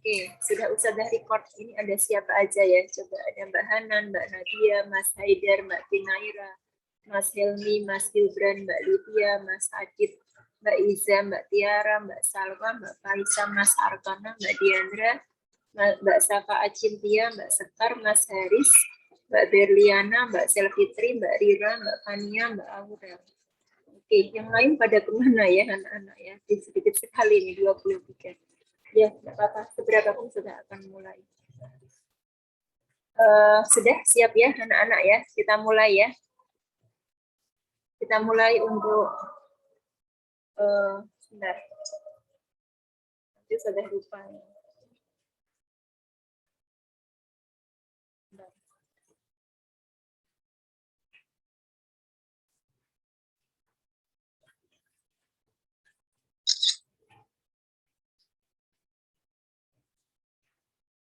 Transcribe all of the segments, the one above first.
Oke, sudah Ustazah record. Ini ada siapa aja ya? Coba ada Mbak Hanan, Mbak Nadia, Mas Haidar, Mbak Tinaira, Mas Helmi, Mas Gibran, Mbak Lydia, Mas Adit, Mbak Iza, Mbak Tiara, Mbak Salwa, Mbak Faisa, Mas Arkana, Mbak Diandra, Mbak Safa Acintia, Mbak Sekar, Mas Haris, Mbak Berliana, Mbak Selvitri, Mbak Rira, Mbak Fania, Mbak Aurel. Oke, yang lain pada kemana ya anak-anak ya? Sedikit sekali nih, 23. Ya, tidak apa-apa. Seberapa pun sudah akan mulai. Sudah siap ya anak-anak ya? Kita mulai ya. Kita mulai untuk sebentar. Nanti sudah lupa.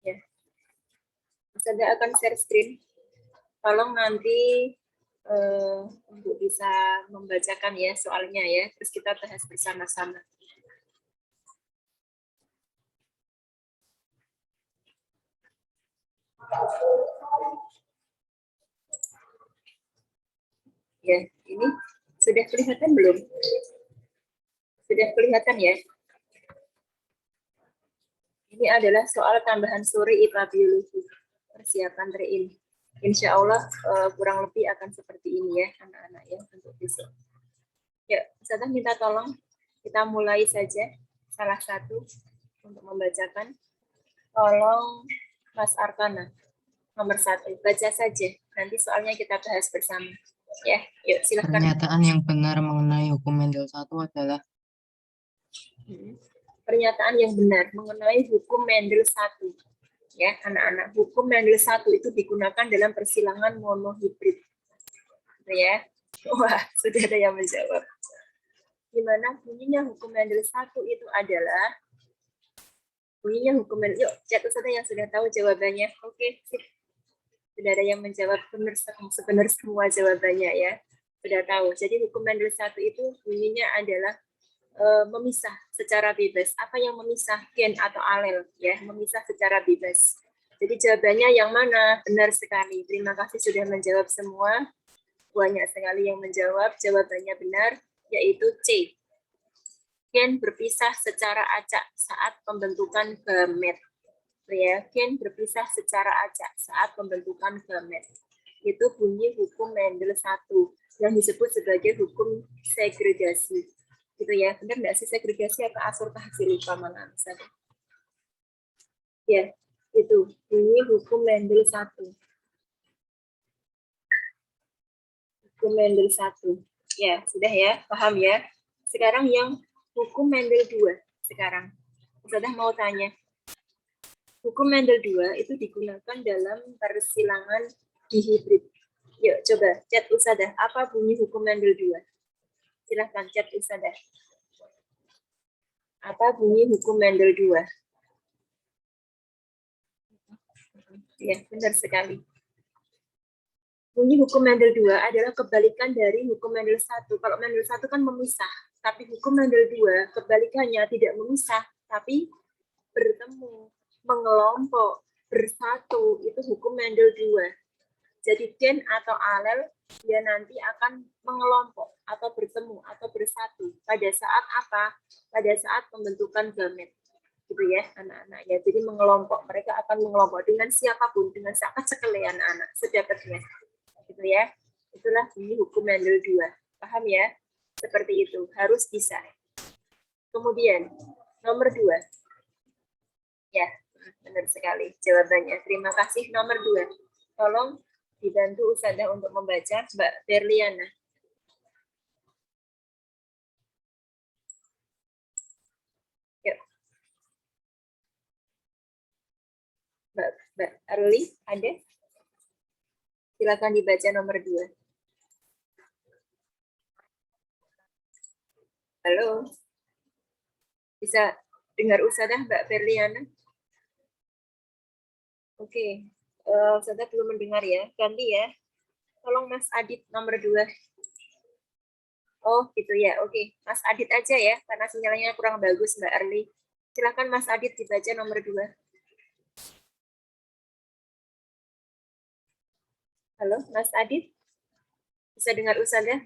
Ya. Saya akan share screen. Tolong nanti untuk bisa membacakan ya soalnya ya. Terus kita bahas bersama-sama. Ya, ini sudah kelihatan belum? Sudah kelihatan ya? Ini adalah soal tambahan sore IPA Biologi, persiapan rein. Insya Allah kurang lebih akan seperti ini ya anak-anak ya untuk besok. Ya, Ustazah minta tolong kita mulai saja salah satu untuk membacakan. Tolong Mas Arkana nomor 1 baca saja. Nanti soalnya kita bahas bersama. Ya, yuk silakan. Pernyataan yang benar mengenai hukum Mendel 1 adalah pernyataan yang benar mengenai hukum Mendel 1. Ya, anak-anak, hukum Mendel 1 itu digunakan dalam persilangan monohibrid. Gitu ya. Wah, sudah ada yang menjawab. Gimana bunyinya hukum Mendel 1 itu adalah bunyinya hukum Mendel. Yuk, chat saja yang sudah tahu jawabannya. Oke, sip. Sudah ada yang menjawab benar semua jawabannya ya. Sudah tahu. Jadi hukum Mendel 1 itu bunyinya adalah memisah secara bebas. Apa yang memisah? Gen atau alel ya, memisah secara bebas. Jadi jawabannya yang mana? Benar sekali. Terima kasih sudah menjawab semua. Banyak sekali yang menjawab. Jawabannya benar, yaitu C. Gen berpisah secara acak saat pembentukan gamet. Ya, gen berpisah secara acak saat pembentukan gamet. Itu bunyi hukum Mendel 1 yang disebut sebagai hukum segregasi. Gitu ya, benar nggak sih segregasi atau asortasi lupa mana misalnya? Ya, itu bunyi hukum Mendel 1. Hukum Mendel 1. Ya, sudah ya, paham ya. Sekarang yang hukum Mendel 2 sekarang. Sudah mau tanya. Hukum Mendel 2 itu digunakan dalam persilangan dihibrid. Yuk, coba chat Ustazah, apa bunyi hukum Mendel 2? Silahkan chat Ustazah. Apa bunyi hukum Mendel 2? Ya, benar sekali. Bunyi hukum Mendel 2 adalah kebalikan dari hukum Mendel 1. Kalau Mendel 1 kan memisah, tapi hukum Mendel 2 kebalikannya tidak memisah, tapi bertemu, mengelompok, bersatu. Itu hukum Mendel 2. Jadi gen atau alel dia nanti akan mengelompok atau bertemu atau bersatu pada saat apa? Pada saat pembentukan gamet, gitu ya anak-anak ya. Jadi mengelompok, mereka akan mengelompok dengan siapapun, dengan siapa sekalian anak sedapatnya, gitu ya. Itulah bunyi hukum Mendel 2. Paham ya? Seperti itu harus bisa. Kemudian nomor 2, ya benar sekali jawabannya. Terima kasih nomor 2. Tolong dibantu Ustazah untuk membaca, Mbak Berliana. Yuk. Mbak Aruli, ada? Silakan dibaca nomor 2. Halo? Bisa dengar Ustazah, Mbak Berliana? Oke. Ustazah belum mendengar ya. Ganti ya. Tolong Mas Adit nomor 2. Oh, gitu ya. Oke, Mas Adit aja ya, karena sinyalnya kurang bagus, Mbak Arli. Silakan Mas Adit dibaca nomor 2. Halo, Mas Adit? Bisa dengar Ustazah?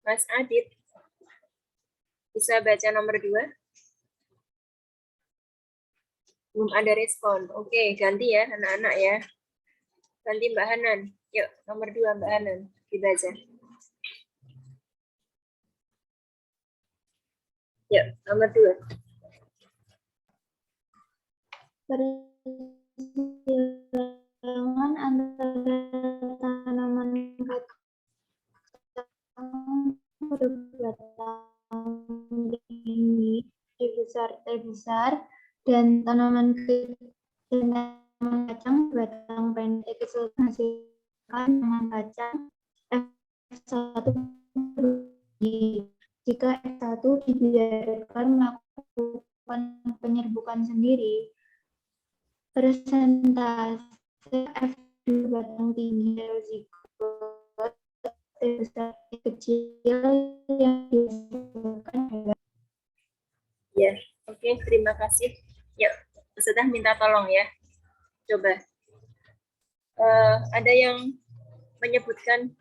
Mas Adit? Bisa baca nomor 2? Belum ada respon. Oke, ganti ya anak-anak ya. Ganti Mbak Hanan. Yuk, nomor 2 Mbak Hanan. Dibaca. Yuk, nomor 2. Persilangan antara tanaman berbatang tinggi, T besar, dan tanaman kacang berbatang pendek kecil menghasilkan tanaman kacang F1 jika F1 dibiarkan melakukan penyerbukan sendiri, persentase F2 batang tinggi zigot T besar T kecil yang dihasilkan adalah. Ya, oke, terima kasih. Yuk, sudah minta tolong ya. Coba. Ada yang menyebutkan,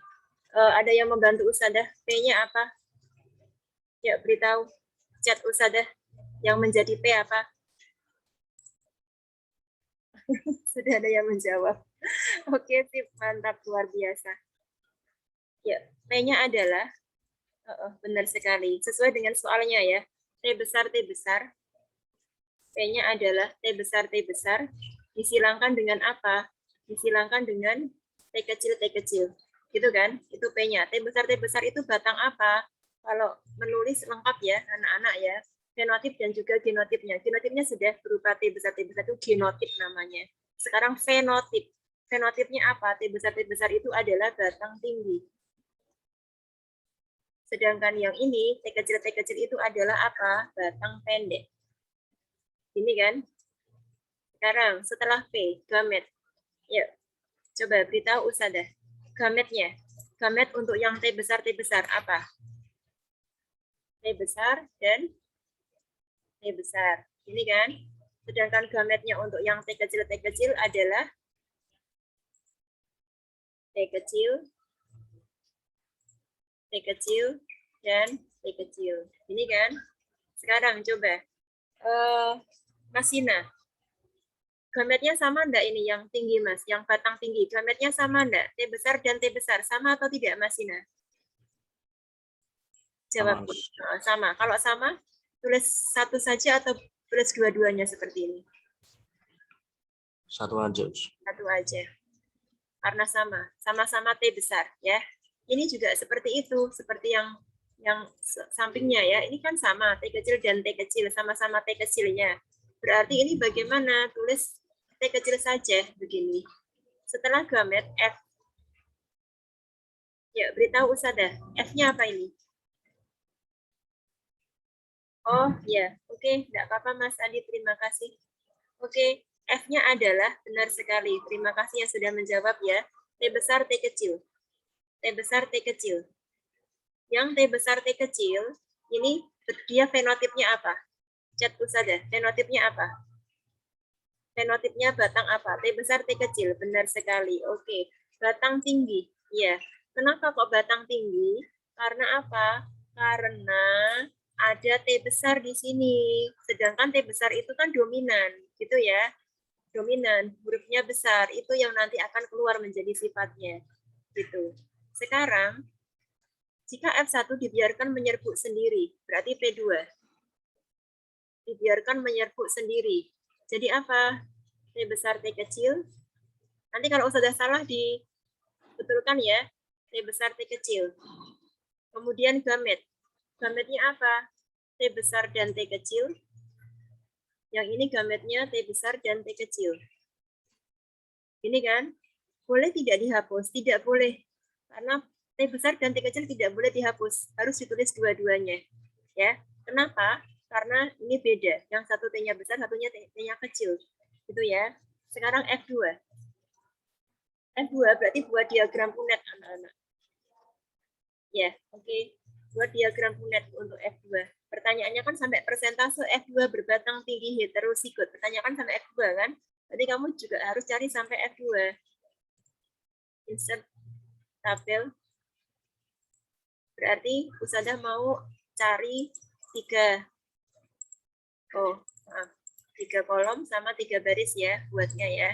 ada yang membantu Ustazah. P-nya apa? Ya, beritahu. Chat Ustazah. Yang menjadi P apa? Sudah ada yang menjawab. Oke, sip. Mantap, luar biasa. Ya, P-nya adalah, benar sekali. Sesuai dengan soalnya ya. T besar, T besar. P-nya adalah T besar, T besar. Disilangkan dengan apa? Disilangkan dengan T kecil, T kecil. Gitu kan? Itu P-nya. T besar itu batang apa? Kalau menulis lengkap ya, anak-anak ya. Fenotip dan juga genotipnya. Genotipnya sudah berupa T besar itu genotip namanya. Sekarang fenotip. Fenotipnya apa? T besar itu adalah batang tinggi. Sedangkan yang ini, T kecil itu adalah apa? Batang pendek. Ini kan? Sekarang, setelah P, gamet. Yuk, coba beritahu Ustazah. Gametnya. Gamet untuk yang T besar apa? T besar dan T besar. Ini kan? Sedangkan gametnya untuk yang T kecil adalah T kecil, dan T kecil. Ini kan? Sekarang coba. Mas Sina. Gametnya sama enggak ini yang tinggi, Mas? Yang batang tinggi. Gametnya sama enggak? T besar dan T besar. Sama atau tidak, Mas Sina? Jawab. Sama. Kalau sama, tulis satu saja atau tulis dua-duanya seperti ini? Satu aja. Satu aja. Karena sama-sama T besar ya. Ini juga seperti itu, seperti yang sampingnya ya. Ini kan sama T kecil dan T kecil, sama-sama T kecilnya. Berarti ini bagaimana? Tulis T kecil saja begini. Setelah gamet F. Ya, beritahu Ustazah. F-nya apa ini? Oh, ya. Oke, enggak apa-apa Mas Adi, terima kasih. Oke, F-nya adalah benar sekali. Terima kasih yang sudah menjawab ya. T besar, T kecil. T besar, T kecil. Yang T besar, T kecil, ini dia fenotipnya apa? Chat Ustazah, fenotipnya apa? Fenotipnya batang apa? T besar, T kecil. Benar sekali. Oke, batang tinggi. Ya. Kenapa kok batang tinggi? Karena apa? Karena ada T besar di sini. Sedangkan T besar itu kan dominan, gitu ya. Dominan, hurufnya besar. Itu yang nanti akan keluar menjadi sifatnya. Gitu. Sekarang, jika F1 dibiarkan menyerbuk sendiri, berarti P2. Dibiarkan menyerbuk sendiri. Jadi apa? T besar, T kecil. Nanti kalau sudah salah dibetulkan ya. T besar, T kecil. Kemudian gamet. Gametnya apa? T besar dan T kecil. Yang ini gametnya T besar dan T kecil. Ini kan? Boleh tidak dihapus? Tidak boleh. Karena T besar dan T kecil tidak boleh dihapus. Harus ditulis dua-duanya. Ya. Kenapa? Karena ini beda. Yang satu T-nya besar, satunya T-nya kecil. Gitu ya. Sekarang F2. F2 berarti buat diagram Punnett, anak-anak. Ya, oke. Buat diagram Punnett untuk F2. Pertanyaannya kan sampai persentase F2 berbatang tinggi heterozigot. Pertanyaan sampai F2 kan? Berarti kamu juga harus cari sampai F2. Insert tabel. Berarti Ustazah mau cari 3. Oh, maaf. 3 kolom sama 3 baris ya buatnya ya.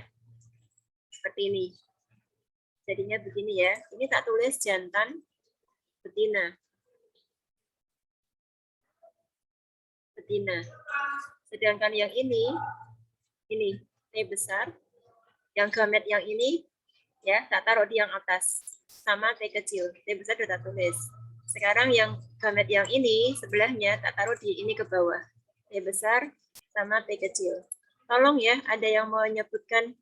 Seperti ini. Jadinya begini ya. Ini tak tulis jantan, betina. Betina. Sedangkan yang ini T besar. Yang gamet yang ini, ya, tak taruh di yang atas. Sama T kecil. T besar sudah tak tulis. Sekarang yang gamet yang ini, sebelahnya, tak taruh di ini ke bawah. T besar sama T kecil. Tolong ya, ada yang mau menyebutkan,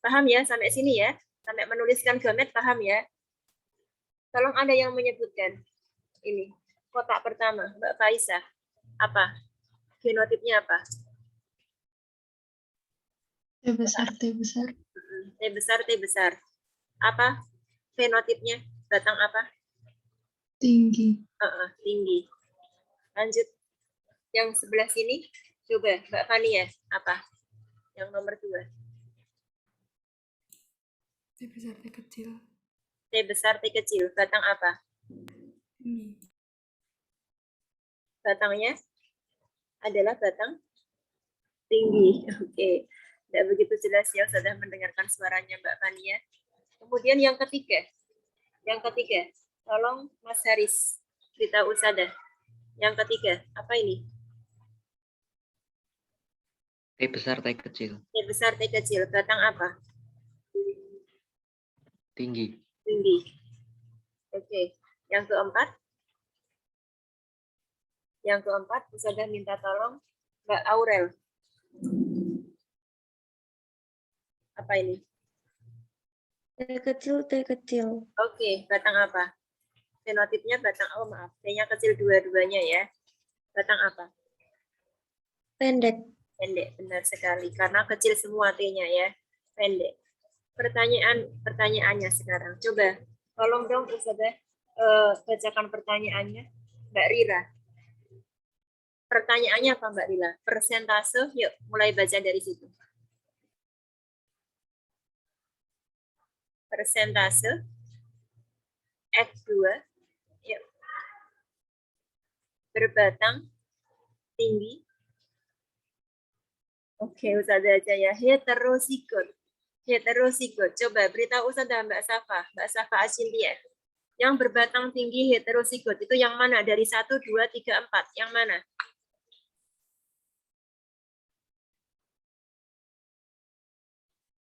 paham ya, sampai sini ya? Sampai menuliskan gamet, paham ya? Tolong ada yang menyebutkan. Ini, kotak pertama, Mbak Faisah. Apa? Genotipnya apa? T besar, T besar. T besar, T besar. Apa fenotipnya? Batang apa? Tinggi. Tinggi. Lanjut. Yang sebelah sini, coba Mbak Fania, apa? Yang nomor 2. T besar, T kecil. T besar, T kecil. Batang apa? Ini. Batangnya adalah batang tinggi. Oke. Tidak begitu jelas ya, sudah mendengarkan suaranya Mbak Fania. Kemudian yang ketiga. Yang ketiga, tolong Mas Haris beritahu Ustazah. Yang ketiga, apa ini? T besar, T kecil. T besar, T kecil. Batang apa? Tinggi. Tinggi. Oke. Yang keempat. Yang keempat, Ustazah minta tolong Mbak Aurel. Apa ini? T kecil, T kecil. Oke, batang apa? Fenotipnya batang, oh maaf, T-nya kecil dua-duanya ya. Batang apa? Pendek. Pendek, benar sekali. Karena kecil semua T-nya ya. Pendek. Pertanyaannya sekarang. Coba, tolong dong Ustazah bacakan pertanyaannya. Mbak Rira. Pertanyaannya apa Mbak Rira? Persentase, yuk mulai baca dari situ. Persentase F2 yuk. Berbatang tinggi. Oke, Ustazah aja ya. Heterosigot. Heterosigot. Coba beritahu Ustazah Mbak Safa Asintia. Yang berbatang tinggi heterosigot itu yang mana? Dari 1, 2, 3, 4. Yang mana?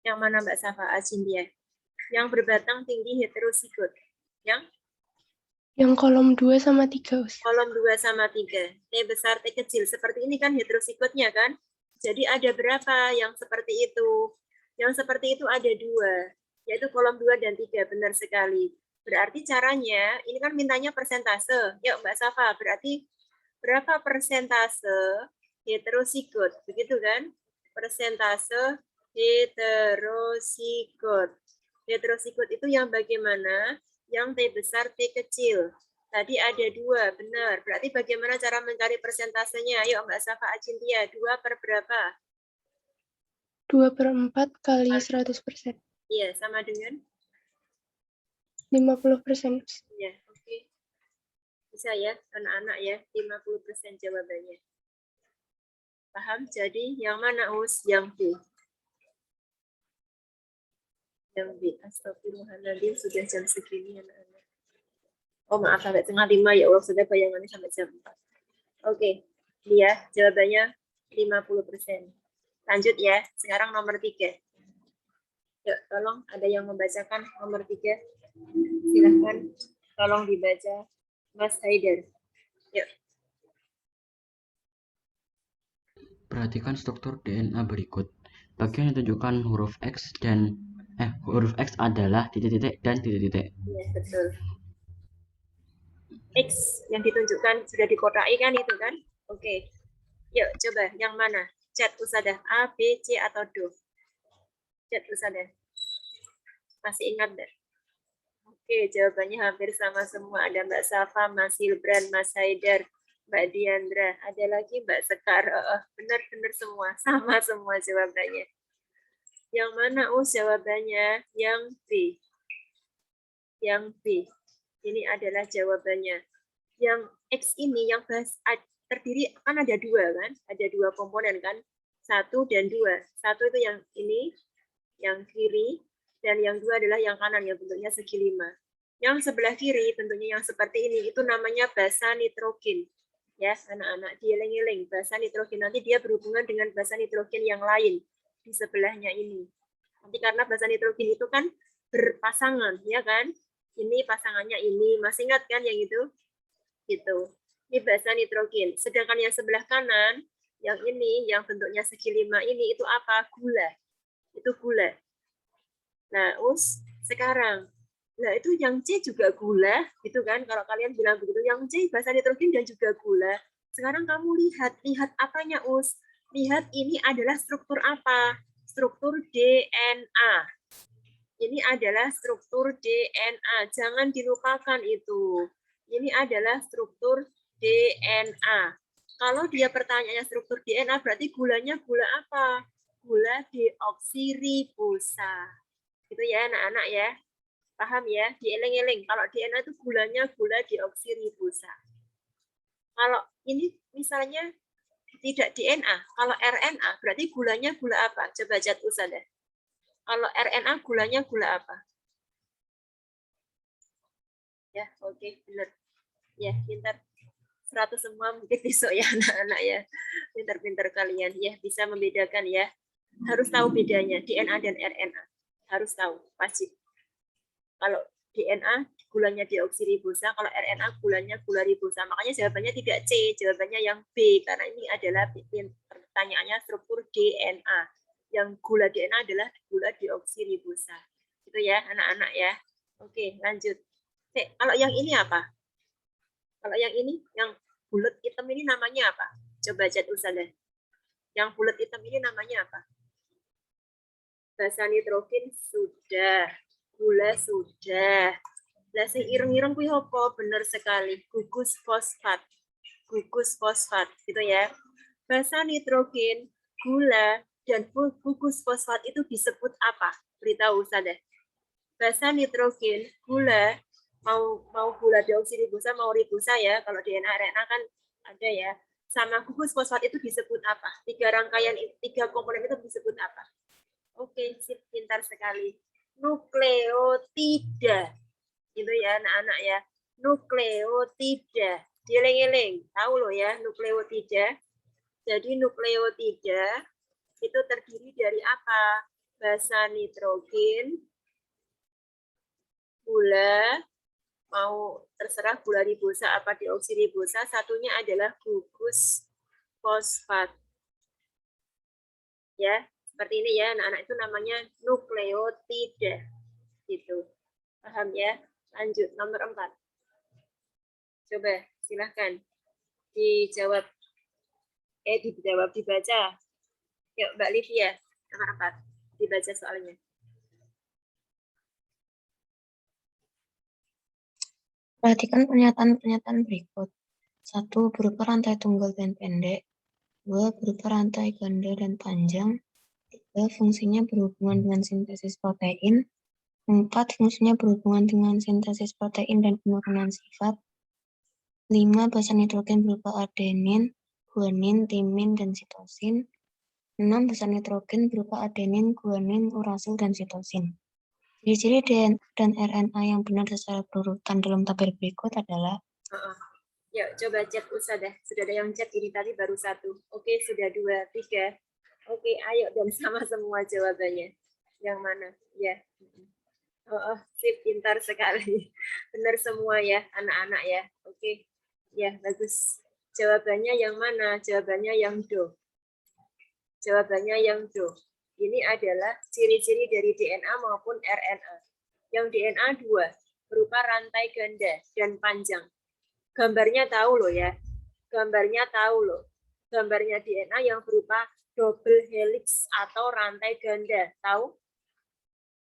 Yang mana Mbak Safa Asintia? Yang berbatang tinggi heterosigot. Yang kolom 2 sama 3, Ustaz. Kolom 2 sama 3. T besar, T kecil. Seperti ini kan heterosigotnya kan? Jadi ada berapa yang seperti itu? Yang seperti itu ada 2. Yaitu kolom 2 dan 3. Benar sekali. Berarti caranya, ini kan mintanya persentase. Yuk Mbak Safa, berarti berapa persentase heterosigot? Begitu kan? Persentase heterosigot. Heterosigot itu yang bagaimana? Yang T besar, T kecil. Tadi ada 2, benar. Berarti bagaimana cara mencari persentasenya? Ayo Mbak Safa Acintia, 2 per berapa? 2/4 kali 100%. Iya, sama dengan? 50%. Ya, oke. Bisa ya, anak-anak ya, 50% jawabannya. Paham? Jadi yang mana Us? Yang B. Yang B. Astagfirullahaladzim, sudah jam segini anak-anak. Oh maaf, sampai 4:30 ya Allah, sudah bayangannya sampai jam 4. Oke, dia jawabannya 50%. Lanjut ya, sekarang nomor 3. Yuk, tolong ada yang membacakan nomor 3. Silahkan, tolong dibaca Mas Haidar. Yuk. Perhatikan struktur DNA berikut. Bagian yang ditunjukkan huruf X dan huruf X adalah titik-titik dan titik-titik. Ya, betul. X yang ditunjukkan sudah dikotai kan itu kan? Oke. Yuk, coba yang mana? Chat Ustazah, A, B, C atau D? Chat Ustazah. Masih ingat enggak? Oke, jawabannya hampir sama semua. Ada Mbak Safa, Mas Hilbran, Mas Haidar, Mbak Diandra. Ada lagi Mbak Sekar. Benar-benar semua. Sama semua jawabannya. Yang mana Us jawabannya? Yang B. Yang B. Ini adalah jawabannya. Yang X ini yang terdiri kan ada dua kan? Ada dua komponen kan? 1 dan 2. 1 itu yang ini, yang kiri, dan yang 2 adalah yang kanan yang bentuknya segi 5. Yang sebelah kiri bentuknya yang seperti ini, itu namanya basa nitrogen. Ya, anak-anak dieling-eling, basa nitrogen nanti dia berhubungan dengan basa nitrogen yang lain di sebelahnya ini. Nanti karena basa nitrogen itu kan berpasangan, ya kan? Ini pasangannya ini, masih ingat kan yang itu? Gitu. Ini basa nitrogen. Sedangkan yang sebelah kanan, yang ini, yang bentuknya segi 5 ini, itu apa? Gula. Itu gula. Nah, sekarang, nah itu yang C juga gula, gitu kan? Kalau kalian bilang begitu, yang C basa nitrogen dan juga gula. Sekarang kamu lihat apanya, Lihat ini adalah struktur apa? Struktur DNA. Ini adalah struktur DNA. Jangan dilupakan itu. Ini adalah struktur DNA. Kalau dia pertanyaannya struktur DNA, berarti gulanya gula apa? Gula deoksiribosa. Gitu ya anak-anak ya. Paham ya? Dieling-eling. Kalau DNA itu gulanya gula deoksiribosa. Kalau ini misalnya tidak DNA, kalau RNA berarti gulanya gula apa? Coba cat usah deh. Kalau RNA gulanya gula apa? Ya, oke, benar. Ya, pintar. 100 semua mungkin besok ya anak-anak ya. Pintar-pintar kalian ya, bisa membedakan ya. Harus tahu bedanya DNA dan RNA. Harus tahu, pasti. Kalau DNA gulanya deoksiribosa, kalau RNA gulanya gula ribosa. Makanya jawabannya tidak C, jawabannya yang B karena ini adalah pertanyaannya struktur DNA. Yang gula DNA adalah gula deoksiribosa. Itu ya anak-anak ya. Oke, lanjut. Kalau yang ini apa? Kalau yang ini, yang bulat hitam ini namanya apa? Coba cat usah deh. Yang bulat hitam ini namanya apa? Basa nitrogen sudah, gula sudah. Lah sing ireng-ireng kuwi apa? Bener sekali, gugus fosfat. Gugus fosfat, gitu ya. Basa nitrogen, gula, dan gugus fosfat itu disebut apa? Beritahu usah deh. Basa nitrogen, gula, mau gula deoksiribosa mau ribosa ya, kalau DNA RNA kan ada ya, sama gugus fosfat itu disebut apa? 3 rangkaian 3 komponen itu disebut apa? Oke, sip, pintar sekali. Nukleotida. Gitu ya anak-anak ya. Nukleotida. Dieling-eling, tahu loh ya nukleotida. Jadi nukleotida itu terdiri dari apa? Basa nitrogen, gula, mau terserah gula ribosa apa deoksiribosa, satunya adalah gugus fosfat. Ya, seperti ini ya, anak-anak itu namanya nukleotida. Gitu. Paham ya? Lanjut, nomor 4. Coba, silahkan. Dijawab. Dibaca. Yuk, Mbak Livia, nomor 4. Dibaca soalnya. Perhatikan pernyataan-pernyataan berikut. 1. Berupa rantai tunggal dan pendek. 2. Berupa rantai ganda dan panjang. 3. Fungsinya berhubungan dengan sintesis protein. 4. Fungsinya berhubungan dengan sintesis protein dan penurunan sifat. 5. Basa nitrogen berupa adenin, guanin, timin, dan sitosin. 6. Basa nitrogen berupa adenin, guanin, urasil, dan sitosin. Ciri-ciri DNA dan RNA yang benar secara berurutan dalam tabel berikut adalah. Yuk, coba chat usah deh. Sudah ada yang chat ini tadi baru 1. Oke, sudah 2, 3. Oke, ayo dan sama semua jawabannya. Yang mana? Ya. Sip, pintar sekali. Benar semua ya, anak-anak ya. Oke. Ya, bagus. Jawabannya yang mana? Jawabannya yang do. Jawabannya yang do. Ini adalah ciri-ciri dari DNA maupun RNA. Yang DNA 2, berupa rantai ganda dan panjang. Gambarnya tahu loh ya. Gambarnya tahu loh. Gambarnya DNA yang berupa double helix atau rantai ganda. Tahu?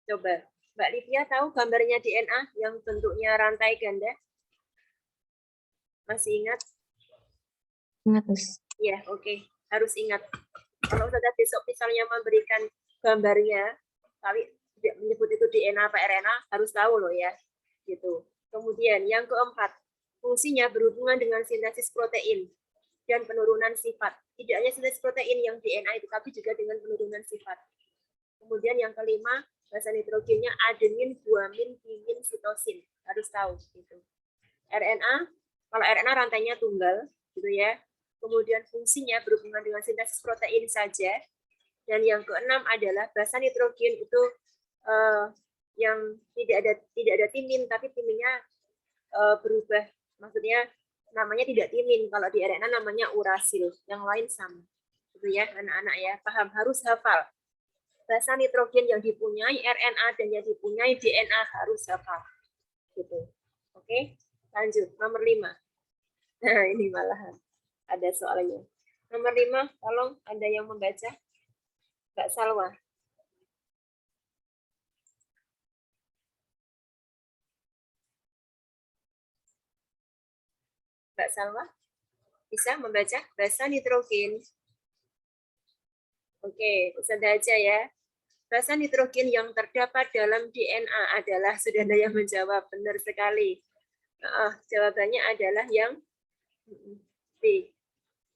Coba. Mbak Livia tahu gambarnya DNA yang bentuknya rantai ganda? Masih ingat? Ingat, Gus. Ya, oke. Harus ingat. Kalau sudah besok misalnya memberikan gambarnya, tapi tidak menyebut itu DNA apa RNA, harus tahu loh ya. Gitu. Kemudian yang keempat, fungsinya berhubungan dengan sintesis protein dan penurunan sifat. Tidak hanya sintesis protein yang DNA itu, tapi juga dengan penurunan sifat. Kemudian yang kelima, basa nitrogennya adenin, guamin, timin, sitosin. Harus tahu gitu. RNA, kalau RNA rantainya tunggal, gitu ya. Kemudian fungsinya berhubungan dengan sintesis protein saja. Dan yang keenam adalah basa nitrogen itu yang tidak ada timin, tapi timinnya berubah. Maksudnya namanya tidak timin. Kalau di RNA namanya urasil. Yang lain sama. Gitu ya, anak-anak ya. Paham, harus hafal. Basa nitrogen yang dipunyai RNA dan yang dipunyai DNA harus hafal. Gitu. Oke, lanjut. Nomor 5. Nah, ini malahan ada soalnya. Nomor 5, tolong ada yang membaca? Mbak Salwa. Mbak Salwa, bisa membaca basa nitrogen? Oke, Ustazah aja ya. Basa nitrogen yang terdapat dalam DNA adalah, sudah ada yang menjawab, benar sekali. Jawabannya adalah yang B.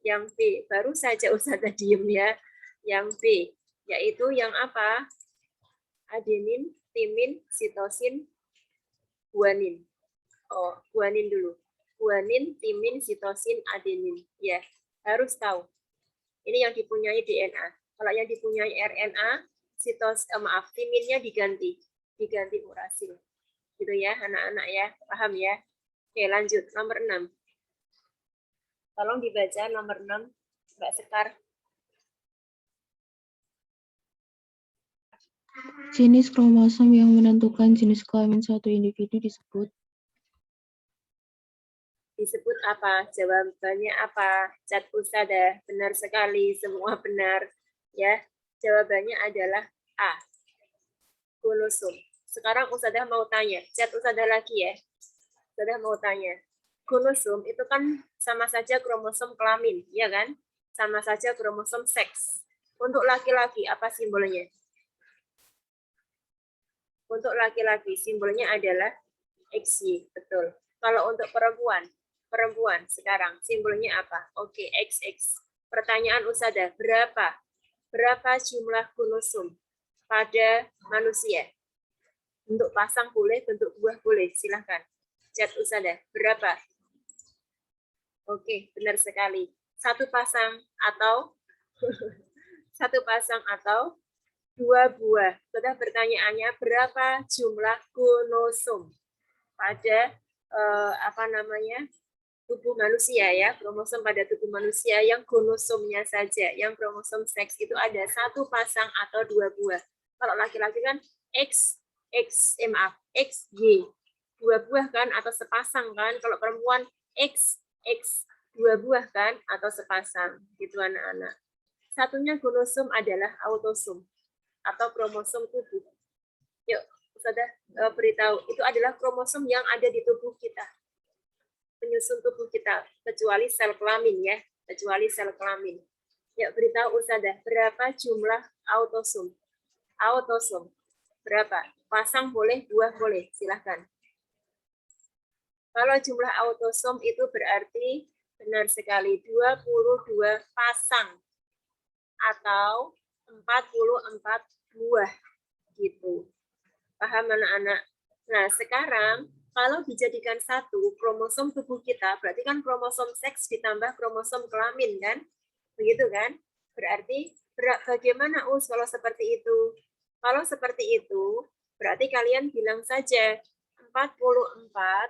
Yang B. Baru saja Ustazah diem ya. Yang B. Yaitu yang apa? Adenin, timin, sitosin, guanin. Oh, guanin dulu. Guanin, timin, sitosin, adenin. Ya, harus tahu. Ini yang dipunyai DNA. Kalau yang dipunyai RNA, timinnya diganti urasil. Gitu ya, anak-anak ya. Paham ya? Oke, lanjut. Nomor 6. Tolong dibaca nomor 6, Mbak Sekar. Jenis kromosom yang menentukan jenis kelamin suatu individu disebut apa? Jawabannya apa? Cat Ustazah, benar sekali, semua benar. Ya, jawabannya adalah A. Kromosom. Sekarang Ustazah mau tanya, cat Ustazah lagi ya. Ustazah mau tanya. Kromosom itu kan sama saja kromosom kelamin, ya kan? Sama saja kromosom seks. Untuk laki-laki apa simbolnya? Untuk laki-laki simbolnya adalah XY, betul. Kalau untuk perempuan sekarang simbolnya apa? Oke, XX. Pertanyaan Ustazah, berapa jumlah kromosom pada manusia? Bentuk pasang boleh, bentuk buah boleh, silahkan. Chat Ustazah, berapa? Oke, benar sekali. Satu pasang atau dua buah. Sudah pertanyaannya, berapa jumlah kromosom pada tubuh manusia ya, kromosom pada tubuh manusia yang kromosomnya saja, yang kromosom seks itu ada satu pasang atau dua buah. Kalau laki-laki kan XY, dua buah kan atau sepasang kan. Kalau perempuan X, dua buah kan atau sepasang. Gitu anak-anak. Satunya kromosom adalah autosom atau kromosom tubuh. Yuk, Ustazah beritahu, itu adalah kromosom yang ada di tubuh kita. Penyusun tubuh kita, kecuali sel kelamin ya, kecuali sel kelamin. Yuk, beritahu Ustazah, berapa jumlah autosom? Autosom, berapa? Pasang boleh, buah boleh, silahkan. Kalau jumlah autosom itu berarti, benar sekali, 22 pasang atau 44 buah gitu. Paham anak-anak? Nah, sekarang kalau dijadikan satu kromosom tubuh kita, berarti kan kromosom seks ditambah kromosom kelamin kan? Begitu kan? Berarti bagaimana kalau seperti itu? Kalau seperti itu, berarti kalian bilang saja 44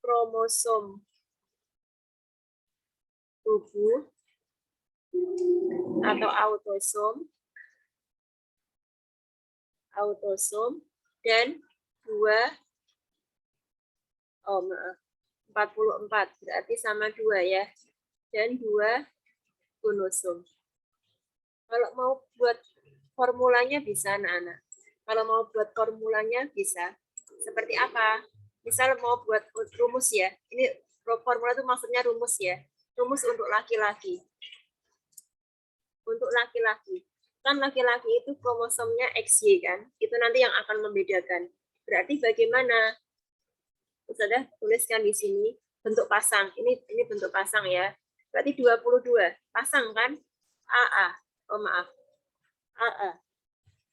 kromosom tubuh atau autosom dan 44 berarti sama 2 ya, dan 2 kromosom. Kalau mau buat formulanya bisa anak-anak. Kalau mau buat formulanya bisa seperti apa? Misal mau buat rumus ya, ini formula itu maksudnya rumus ya, rumus untuk laki-laki. Untuk laki-laki, kan laki-laki itu kromosomnya XY kan, itu nanti yang akan membedakan. Berarti bagaimana? Sudah tuliskan di sini bentuk pasang. Ini bentuk pasang ya. Berarti 22 pasang kan? AA. Oh maaf. AA.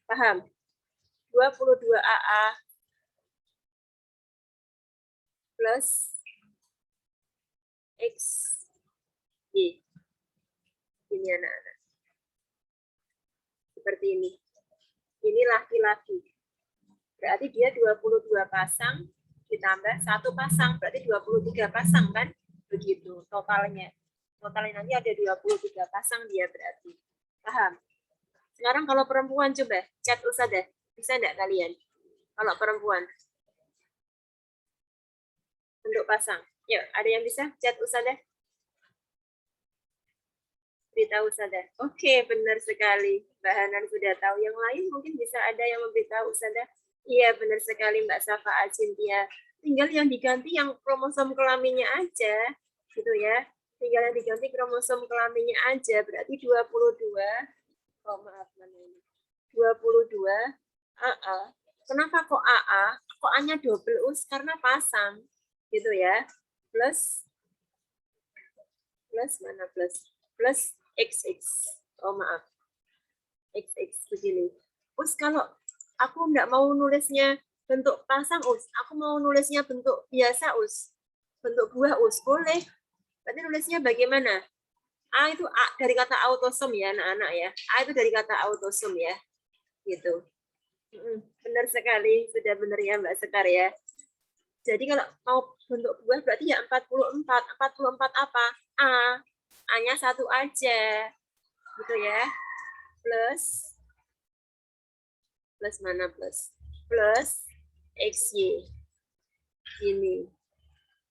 Paham? 22 AA plus X Y. Ini anak-anak. Seperti ini. Ini laki-laki. Berarti dia 22 pasang ditambah 1 pasang. Berarti 23 pasang kan? Begitu totalnya. Totalnya nanti ada 23 pasang dia berarti. Paham? Sekarang kalau perempuan coba chat Ustazah. Bisa enggak kalian? Kalau perempuan. Bentuk pasang. Yuk, ada yang bisa chat Ustazah? Beritahu Ustazah. Oke, benar sekali. Mbak Hanan sudah tahu. Yang lain mungkin bisa ada yang memberitahu Ustazah. Iya, benar sekali Mbak Safa Acintia. Tinggal yang diganti yang kromosom kelaminnya aja. Gitu ya. Tinggal yang diganti kromosom kelaminnya aja. Berarti 22. Oh, maaf. Mana ini? 22 AA. Kenapa kok AA? Kok A-nya double us? Karena pasang. Gitu ya. Plus mana plus? Plus XX. Oh maaf. XX begini. Us kalau aku enggak mau nulisnya bentuk pasang us, aku mau nulisnya bentuk biasa us. Bentuk buah us boleh. Berarti nulisnya bagaimana? A itu A dari kata autosom ya anak-anak ya. A itu dari kata autosom ya. Gitu. Benar sekali, sudah benar ya Mbak Sekar ya. Jadi kalau mau bentuk buah berarti ya 44. 44 apa? A. A-nya 1 aja. Gitu ya. Plus mana plus? Plus XY. Ini.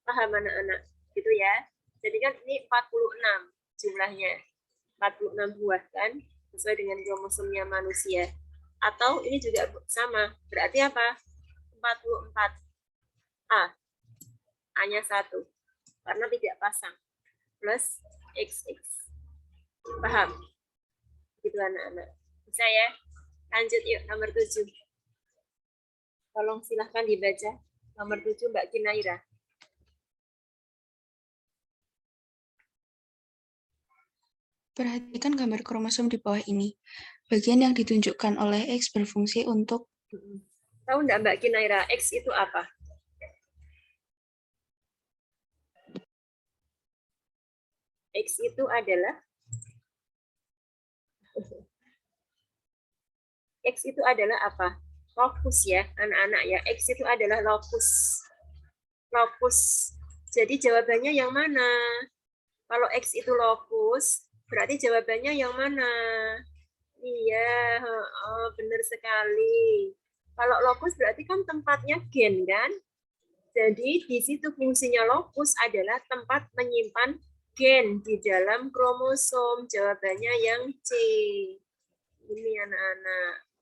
Paham anak-anak? Gitu ya. Jadi kan ini 46 jumlahnya. 46 buah kan? Sesuai dengan kromosomnya manusia. Atau ini juga sama. Berarti apa? 44. A. A-nya 1. Karena tidak pasang. Plus XX. Paham? Gitu anak-anak. Bisa ya? Lanjut yuk, nomor 7. Tolong silahkan dibaca. Nomor 7 Mbak Kinaira. Perhatikan gambar kromosom di bawah ini. Bagian yang ditunjukkan oleh X berfungsi untuk... Tahu enggak Mbak Kinaira, X itu apa? X itu adalah X itu adalah apa? Lokus ya, anak-anak ya. X itu adalah lokus. Lokus. Jadi jawabannya yang mana? Kalau X itu lokus, berarti jawabannya yang mana? Iya, benar sekali. Kalau lokus berarti kan tempatnya gen kan? Jadi di situ fungsinya lokus adalah tempat menyimpan gen di dalam kromosom. Jawabannya yang C. Ini anak-anak.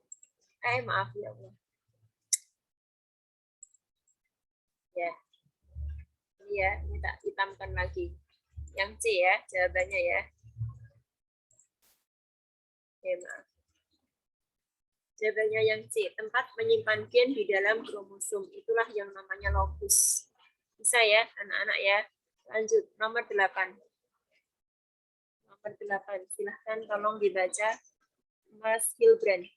Maaf ya Allah. Ya. Ini ya, ini tak hitamkan lagi. Yang C ya, jawabannya ya. Maaf. Jawabannya yang C, tempat menyimpan gen di dalam kromosom. Itulah yang namanya lokus. Bisa ya, anak-anak ya. Lanjut, nomor 8. Nomor 8, silahkan tolong dibaca Mas Hilbrand.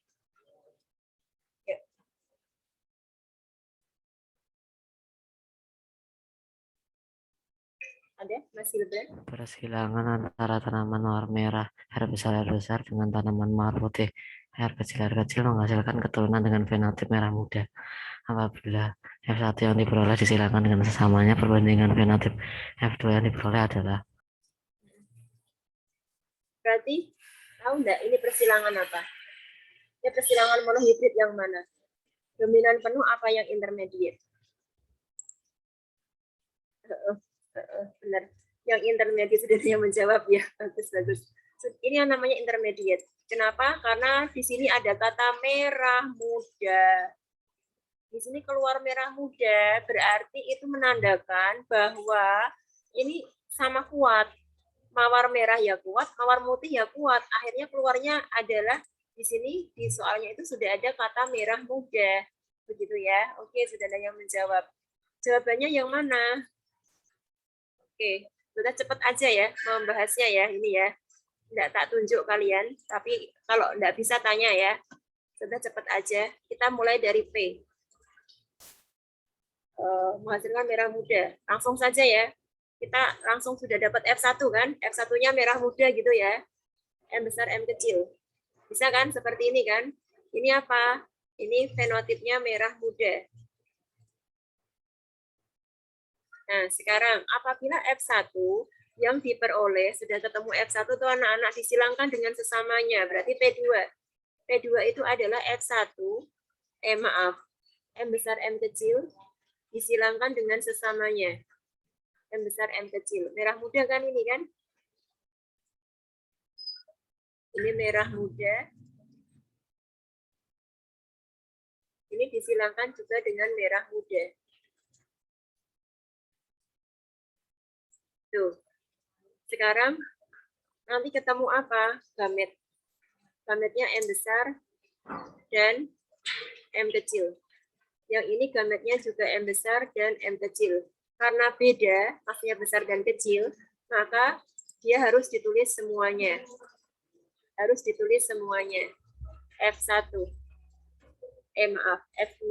Ada Mas Hilbrand? Persilangan antara tanaman mawar merah air besar dengan tanaman mawar putih air kecil menghasilkan keturunan dengan fenotip merah muda. Apabila F1 yang diperoleh disilangkan dengan sesamanya, perbandingan fenotip F2 yang diperoleh adalah. Berarti tahu enggak ini persilangan apa? Ini persilangan monohibrid yang mana? Dominan penuh apa yang intermediate? Benar. Yang intermediate sudah ada yang menjawab ya. Bagus. Ini yang namanya intermediate. Kenapa? Karena di sini ada kata merah muda. Di sini keluar merah muda, berarti itu menandakan bahwa ini sama kuat. Mawar merah ya kuat, mawar putih ya kuat. Akhirnya keluarnya adalah Di sini di soalnya itu sudah ada kata merah muda. Begitu ya. Oke, sudah ada yang menjawab. Jawabannya yang mana? Oke, sudah cepat aja ya membahasnya ya ini ya. Tidak tak tunjuk kalian, tapi kalau tidak bisa tanya ya. Sudah cepat aja. Kita mulai dari P. Menghasilkan merah muda. Langsung saja ya. Kita langsung sudah dapat F1 kan? F1-nya merah muda gitu ya. M besar, M kecil. Bisa kan? Seperti ini kan? Ini apa? Ini fenotipnya merah muda. Nah, sekarang apabila F1 yang diperoleh, sudah ketemu F1 itu anak-anak disilangkan dengan sesamanya. Berarti P2. P2 itu adalah F1, M besar, M kecil, disilangkan dengan sesamanya. M besar, M kecil. Merah muda kan ini kan? Ini merah muda. Ini disilangkan juga dengan merah muda. Tuh. Sekarang nanti ketemu apa? Gamet. Gametnya M besar dan M kecil. Yang ini gametnya juga M besar dan M kecil. Karena beda, maksudnya besar dan kecil, maka dia harus ditulis semuanya. Harus ditulis semuanya. F1. F2.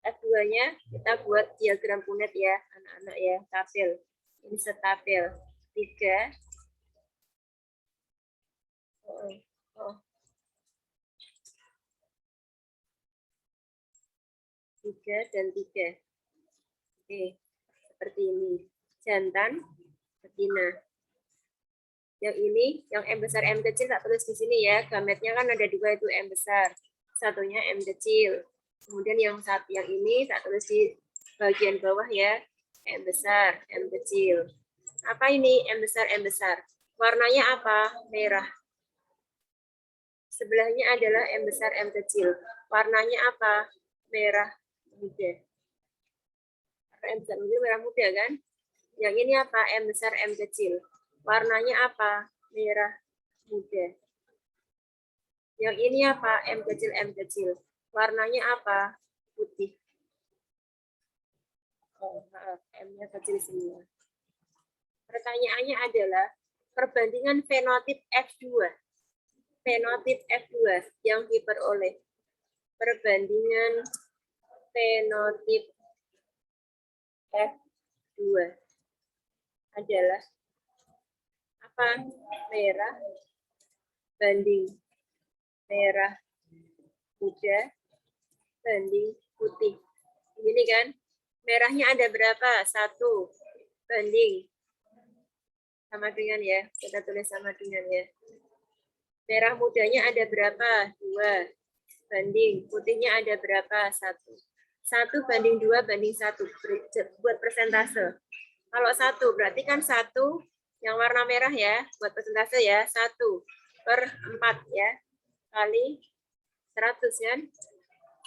F2-nya kita buat diagram Punnett ya, anak-anak ya, tabel. Ini setabel. 3. Oh. 3 dan 3. Oke, seperti ini. Jantan, betina. Yang ini, yang M besar, M kecil, tak tulis di sini ya. Gametnya kan ada 2 itu M besar. Satunya M kecil. Kemudian yang ini tak tulis di bagian bawah ya. M besar, M kecil. Apa ini M besar, M besar? Warnanya apa? Merah. Sebelahnya adalah M besar, M kecil. Warnanya apa? Merah muda. M besar merah muda kan? Yang ini apa? M besar, M kecil. Warnanya apa? Merah muda. Yang ini apa? M kecil, M kecil. Warnanya apa? Putih. Oh, M-nya kecil semua. Pertanyaannya adalah perbandingan fenotip F2. Fenotip F2 yang diperoleh. Perbandingan fenotip F2 adalah apa? Merah banding merah muda banding putih. Ini kan, merahnya ada berapa? 1 banding sama dengan ya, kita tulis sama dengan ya. Merah mudanya ada berapa? 2 banding putihnya ada berapa? 1. 1 banding 2 banding 1 buat persentase. Kalau 1 berarti kan 1 yang warna merah ya, buat persentase ya, 1/4 ya, kali 100 kan,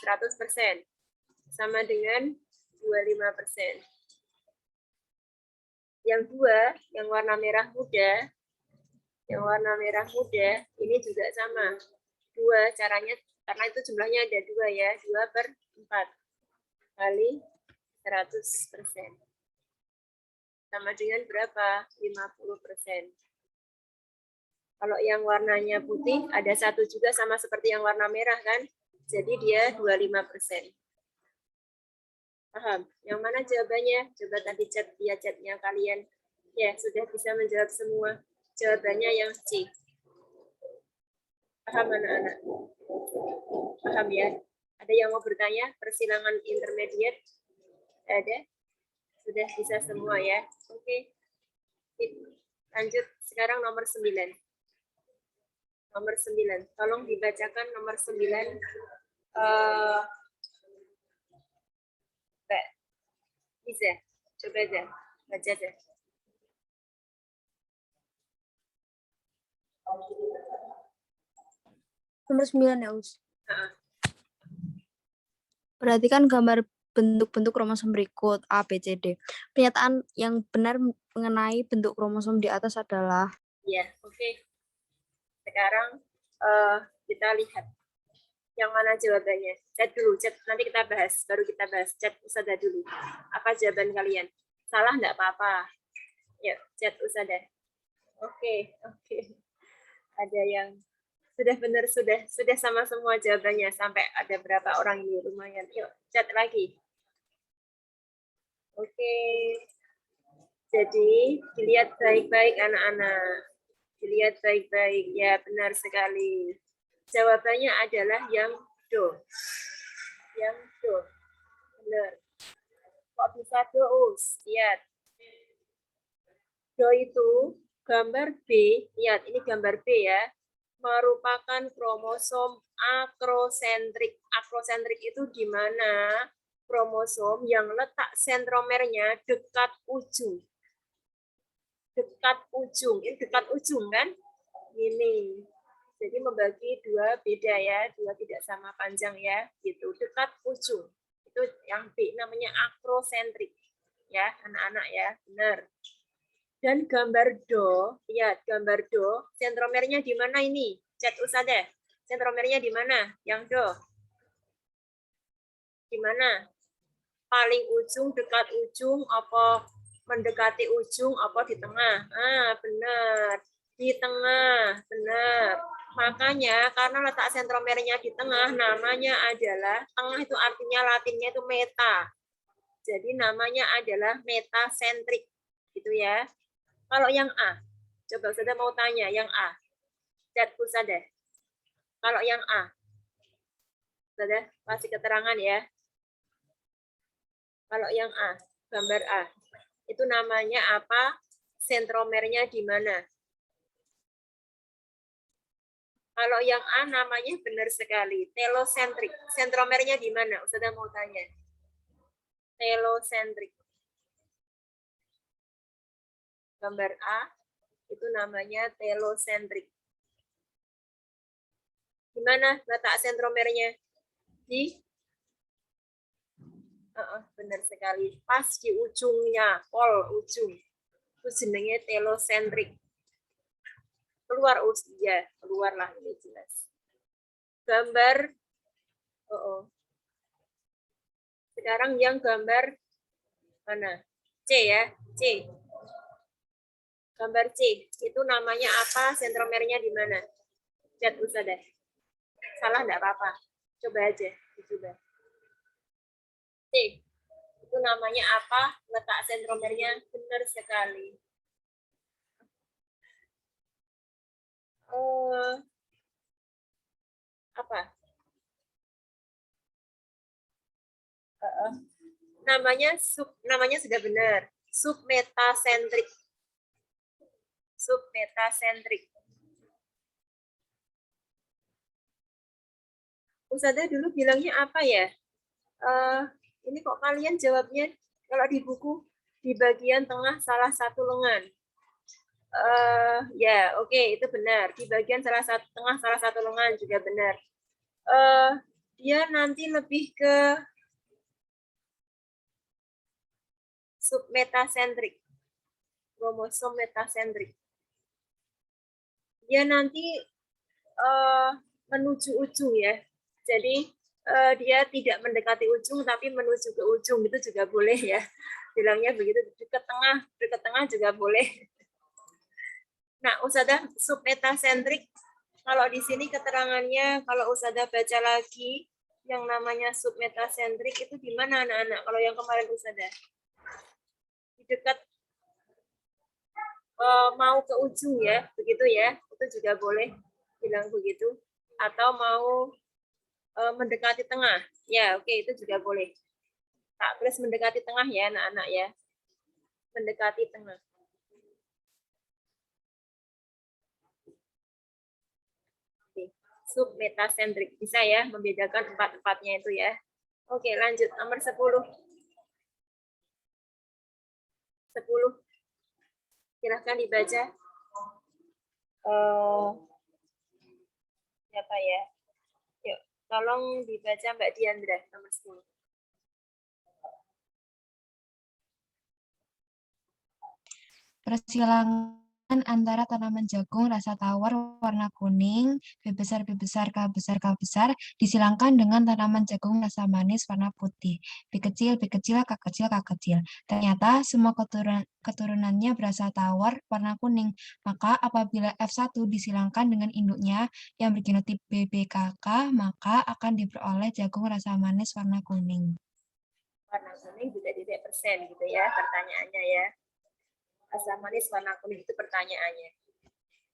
100%. Sama dengan 25%. Yang 2, yang warna merah muda, ini juga sama. 2 caranya, karena itu jumlahnya ada 2 ya, 2/4 kali 100%. Sama dengan berapa? 50%. Kalau yang warnanya putih, ada 1 juga sama seperti yang warna merah kan? Jadi dia 25%. Paham? Yang mana jawabannya? Coba tadi chat via chatnya kalian. Ya, sudah bisa menjawab semua. Jawabannya yang C. Paham anak-anak? Paham ya? Ada yang mau bertanya? Persilangan intermediate? Ada? Sudah bisa semua ya. Oke. Lanjut sekarang nomor 9. Nomor 9. Tolong dibacakan nomor 9. Bisa. Coba aja. Baca aja. Nomor 9 ya, Us. Perhatikan gambar bentuk-bentuk kromosom berikut A, B, C, D. Pernyataan yang benar mengenai bentuk kromosom di atas adalah Ya, oke. Sekarang Kita lihat yang mana jawabannya. Chat dulu, chat nanti kita bahas, baru kita bahas. Chat Ustazah dulu. Apa jawaban kalian? Salah enggak apa-apa. Yuk, chat Ustazah. Oke. Ada yang sudah benar, sudah sama semua jawabannya. Sampai ada berapa orang ini, lumayan. Yuk, chat lagi. Oke. Jadi, dilihat baik-baik anak-anak. Dilihat baik-baik, ya benar sekali. Jawabannya adalah yang do. Yang do. Benar. Kok bisa do, Us? Lihat. Do itu gambar B, lihat ini gambar B ya, merupakan kromosom akrosentrik. Akrosentrik itu di mana kromosom yang letak sentromernya dekat ujung. Dekat ujung, ini dekat ujung kan? Ini. Jadi membagi dua beda ya, dua tidak sama panjang ya, gitu. Dekat ujung. Itu yang B namanya akrosentrik. Ya, anak-anak ya, benar. Dan gambar do, lihat gambar do, sentromernya di mana ini? Chat Ustazah. Sentromernya di mana? Yang do. Di mana? Paling ujung, dekat ujung, apa mendekati ujung, apa di tengah? Ah, benar. Di tengah, benar. Makanya karena letak sentromernya di tengah, namanya adalah, tengah itu artinya latinnya itu meta. Jadi namanya adalah metasentrik. Gitu ya. Kalau yang A, coba Ustazah mau tanya, yang A. Chat Ustazah. Kalau yang A, Ustazah kasih keterangan ya. Kalau yang A, gambar A, itu namanya apa? Sentromernya di mana? Kalau yang A namanya benar sekali, telosentrik. Sentromernya di mana? Ustazah mau tanya. Telosentrik. Gambar A, itu namanya telosentrik. Di mana letak sentromernya? Di benar sekali, pas di ujungnya, pol ujung. Itu jenenge telosentrik. Keluar ya, keluarlah ini jelas. Gambar sekarang yang gambar mana? C ya, C. Gambar C, itu namanya apa? Sentromernya di mana? Chat Ustazah. Salah enggak apa-apa. Coba aja, dicoba. C. Itu namanya apa? Letak sentromernya benar sekali. Apa? Namanya sudah benar. Submetasentrik. Submetasentrik. Ustazah dulu bilangnya apa ya? Ini kok kalian jawabnya kalau di buku di bagian tengah salah satu lengan. Ya, oke, itu benar. Di bagian tengah salah satu lengan juga benar. Dia nanti lebih ke submetasentrik. Kromosom metasentrik. Dia nanti menuju ujung ya. Jadi dia tidak mendekati ujung tapi menuju ke ujung, itu juga boleh ya. Bilangnya begitu, dekat tengah juga boleh. Nah, Ustazah submetasentrik, kalau di sini keterangannya, kalau Ustazah baca lagi yang namanya submetasentrik itu di mana anak-anak? Kalau yang kemarin Ustazah di dekat mau ke ujung ya, begitu ya, itu juga boleh bilang begitu. Atau mau mendekati tengah, ya oke, itu juga boleh. Tak tulis mendekati tengah ya anak-anak ya, mendekati tengah. Oke. Submetasentrik, bisa ya membedakan empat-empatnya itu ya. Oke, lanjut nomor 10. 10. Silahkan dibaca. Siapa ya? Yuk, tolong dibaca Mbak Diandra, nomor 10. Persilangan antara tanaman jagung rasa tawar warna kuning, B besar, K besar, K besar, disilangkan dengan tanaman jagung rasa manis warna putih, B kecil, K kecil. Ternyata semua keturunannya berasa tawar warna kuning. Maka apabila F1 disilangkan dengan induknya yang bergenotip BBKK, maka akan diperoleh jagung rasa manis warna kuning. Warna kuning %% gitu ya pertanyaannya ya. Rasa manis warna kuning itu pertanyaannya.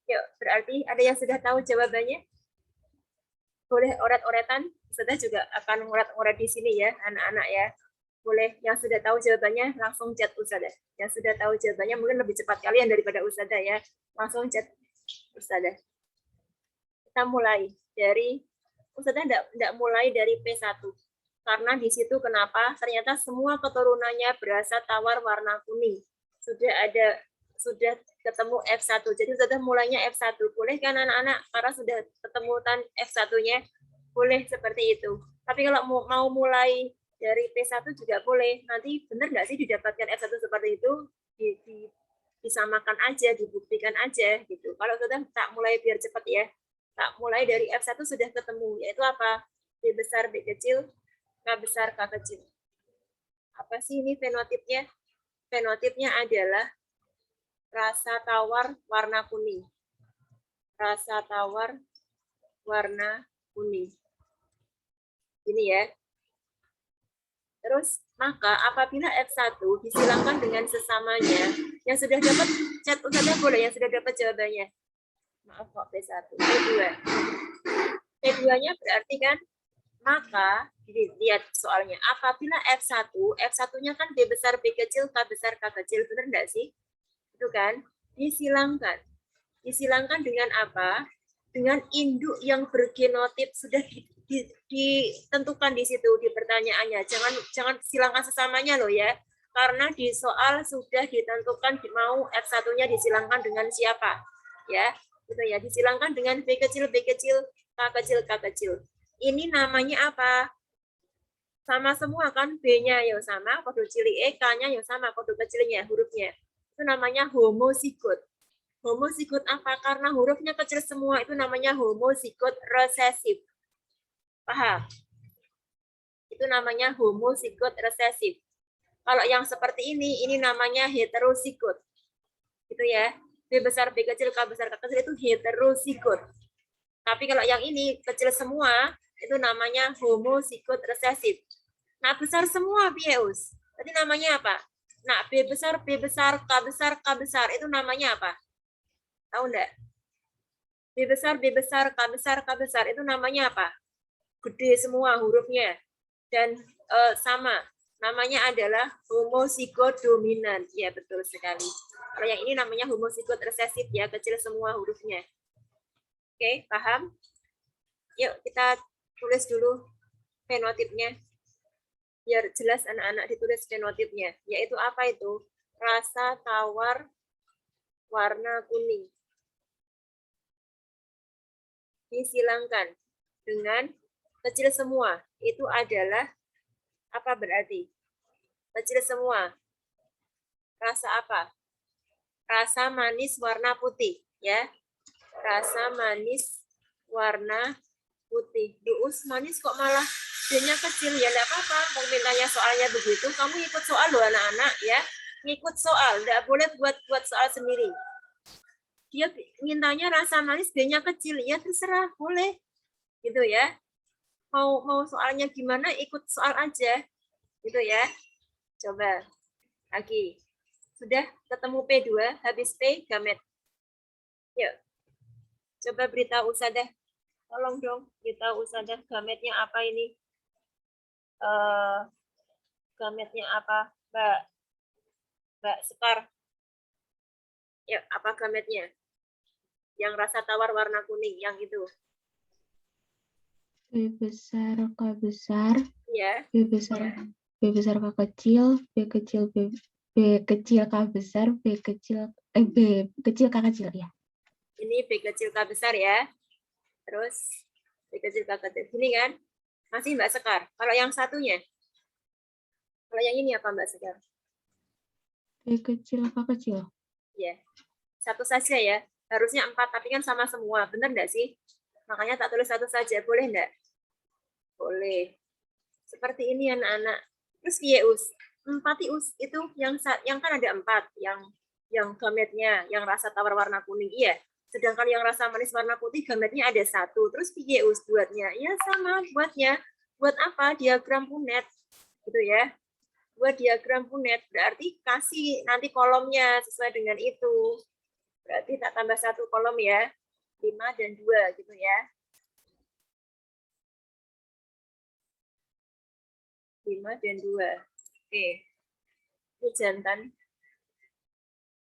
Yuk, berarti ada yang sudah tahu jawabannya? Boleh oret-oretan, Ustazah juga akan ngoret-ngoret di sini ya, anak-anak ya. Boleh yang sudah tahu jawabannya langsung chat Ustazah. Yang sudah tahu jawabannya mungkin lebih cepat kalian daripada Ustazah ya. Langsung chat Ustazah. Kita mulai dari Ustazah enggak mulai dari P1. Karena di situ kenapa? Ternyata semua keturunannya berasa tawar warna kuning. Sudah ketemu F1. Jadi sudah mulainya F1. Boleh kan anak-anak? Karena sudah ketemu F1-nya. Boleh seperti itu. Tapi kalau mau mulai dari P1 juga boleh. Nanti benar nggak sih didapatkan F1 seperti itu? Disamakan aja, dibuktikan aja gitu. Kalau sudah tak mulai biar cepat ya. Tak mulai dari F1 sudah ketemu. Yaitu apa? B besar, B kecil, K besar, K kecil. Apa sih ini fenotipnya? Fenotipnya adalah rasa tawar warna kuning. Rasa tawar warna kuning. Ini ya. Terus, maka apabila F1 disilangkan dengan sesamanya, yang sudah dapat chat Ustazah boleh, yang sudah dapat jawabannya. Maaf kok P1. P2. P2-nya berarti kan, maka, lihat soalnya, apabila F1, F1-nya kan B besar, B kecil, K besar, K kecil, benar nggak sih? Itu kan, disilangkan. Disilangkan dengan apa? Dengan induk yang bergenotip sudah ditentukan di situ di pertanyaannya. Jangan silangkan sesamanya loh ya. Karena di soal sudah ditentukan mau F1-nya disilangkan dengan siapa. Ya, gitu ya. Disilangkan dengan B kecil, K kecil, K kecil. Ini namanya apa? Sama semua kan, B-nya yang sama, kode cilik E, K-nya yang sama, kode kecilnya, hurufnya. Itu namanya homozigot. Homozigot apa? Karena hurufnya kecil semua, itu namanya homozigot resesif. Paham? Itu namanya homozigot resesif. Kalau yang seperti ini namanya heterozigot. Gitu ya. B besar, B kecil, K besar, K kecil itu heterozigot. Tapi kalau yang ini kecil semua, itu namanya homozigot resesif. Nah, besar semua, Bius. Berarti namanya apa? Nah, B besar, K besar, itu namanya apa? Tahu enggak? B besar, K besar, itu namanya apa? Gede semua hurufnya. Dan sama, namanya adalah homozigot dominan. Ya, betul sekali. Kalau yang ini namanya homozigot resesif, ya, kecil semua hurufnya. Oke, paham? Yuk, kita tulis dulu fenotipnya. Biar jelas anak-anak ditulis fenotipnya. Yaitu apa itu? Rasa tawar warna kuning. Disilangkan dengan kecil semua. Itu adalah apa berarti? Kecil semua. Rasa apa? Rasa manis warna putih, ya. Rasa manis warna putih. Duus manis kok malah D-nya kecil, ya enggak apa-apa. Mau mintanya soalnya begitu, kamu ikut soal loh anak-anak ya. Ngikut soal, enggak boleh buat soal sendiri. Dia mintanya rasa manis D-nya kecil, ya terserah, boleh. Gitu ya. Mau soalnya gimana, ikut soal aja. Gitu ya. Coba lagi. Sudah ketemu P2, habis P gamet. Yuk. Coba beritahu Ustazah. Tolong dong, beritahu Ustazah gametnya apa ini? Gametnya apa, Mbak Sekar? Ya, apa gametnya? Yang rasa tawar warna kuning, yang itu. B besar, K besar, Ya. B besar, K kecil, B kecil, K besar, B kecil, K kecil ya. Ini B kecil K besar ya. Terus B kecil K kecil. Ini kan? Masih Mbak Sekar. Kalau yang satunya? Kalau yang ini apa Mbak Sekar? B kecil, K kecil. Ya. Satu saja ya. Harusnya 4, tapi kan sama semua. Benar enggak sih? Makanya tak tulis satu saja. Boleh enggak? Boleh. Seperti ini anak-anak. Terus Us. 4 Us itu yang kan ada 4 yang gametnya yang rasa tawar warna kuning. Iya. Sedangkan yang rasa manis warna putih gametnya ada 1. Terus Us buatnya? Ya sama buatnya. Buat apa? Diagram Punnett. Gitu ya. Buat diagram Punnett berarti kasih nanti kolomnya sesuai dengan itu. Berarti tak tambah 1 kolom ya. 5 dan 2 gitu ya. 5 dan 2. Oke. Itu jantan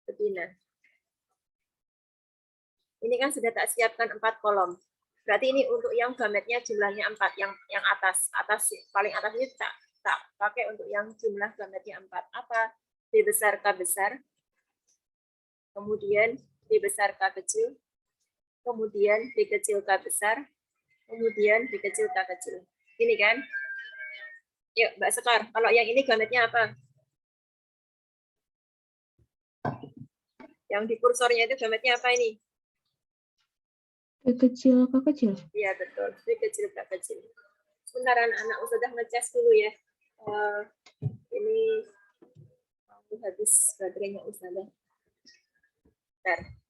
betina. Ini kan sudah tak siapkan 4 kolom. Berarti ini untuk yang gametnya jumlahnya 4, yang atas paling atas ini tak pakai untuk yang jumlah gametnya 4. Apa? B besar K besar. Kemudian B besar K kecil. Kemudian B kecil K besar. Kemudian B kecil K kecil. Ini kan? Yuk, Mbak Sekar, kalau yang ini gametnya apa? Yang di kursornya itu gametnya apa ini? B kecil, K kecil. Iya, betul. B kecil, K kecil. Sebentar, anak-anak Ustazah ngecas dulu ya. Ini aku habis baterainya Ustazah. Bentar.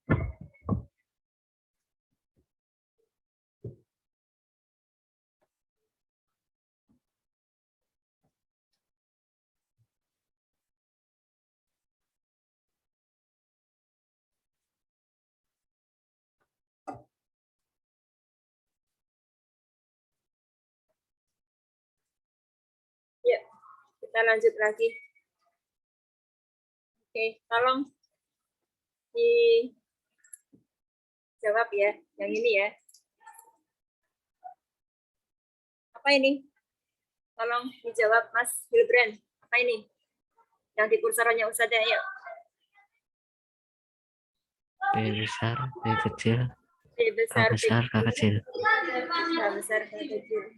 Yuk, kita lanjut lagi. Oke, tolong dijawab ya, yang ini ya. Apa ini? Tolong dijawab Mas Hilbrand. Apa ini? Yang di kursornya Ustazah, yuk. B besar, B kecil, B besar, K besar, K kecil. K besar, K kecil.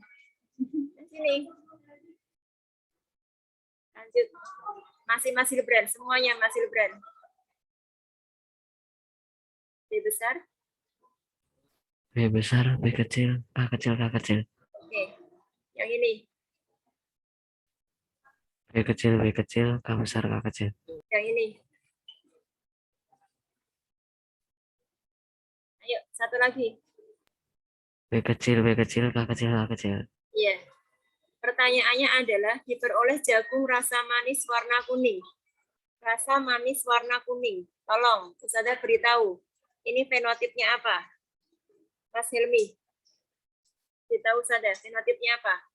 Sini. Lanjut. Masih Hilbrand, semuanya Mas Hilbrand. B besar. B besar, B kecil, K kecil, K kecil. Oke. Yang ini. B kecil, B kecil, K besar, K kecil. Yang ini. Ayo, satu lagi. B kecil, B kecil, K kecil, K kecil. Iya. Pertanyaannya adalah diperoleh jagung rasa manis warna kuning. Rasa manis warna kuning. Tolong, Ustazah beritahu. Ini fenotipnya apa? Mas Hilmi. Beritahu Ustazah, fenotipnya apa?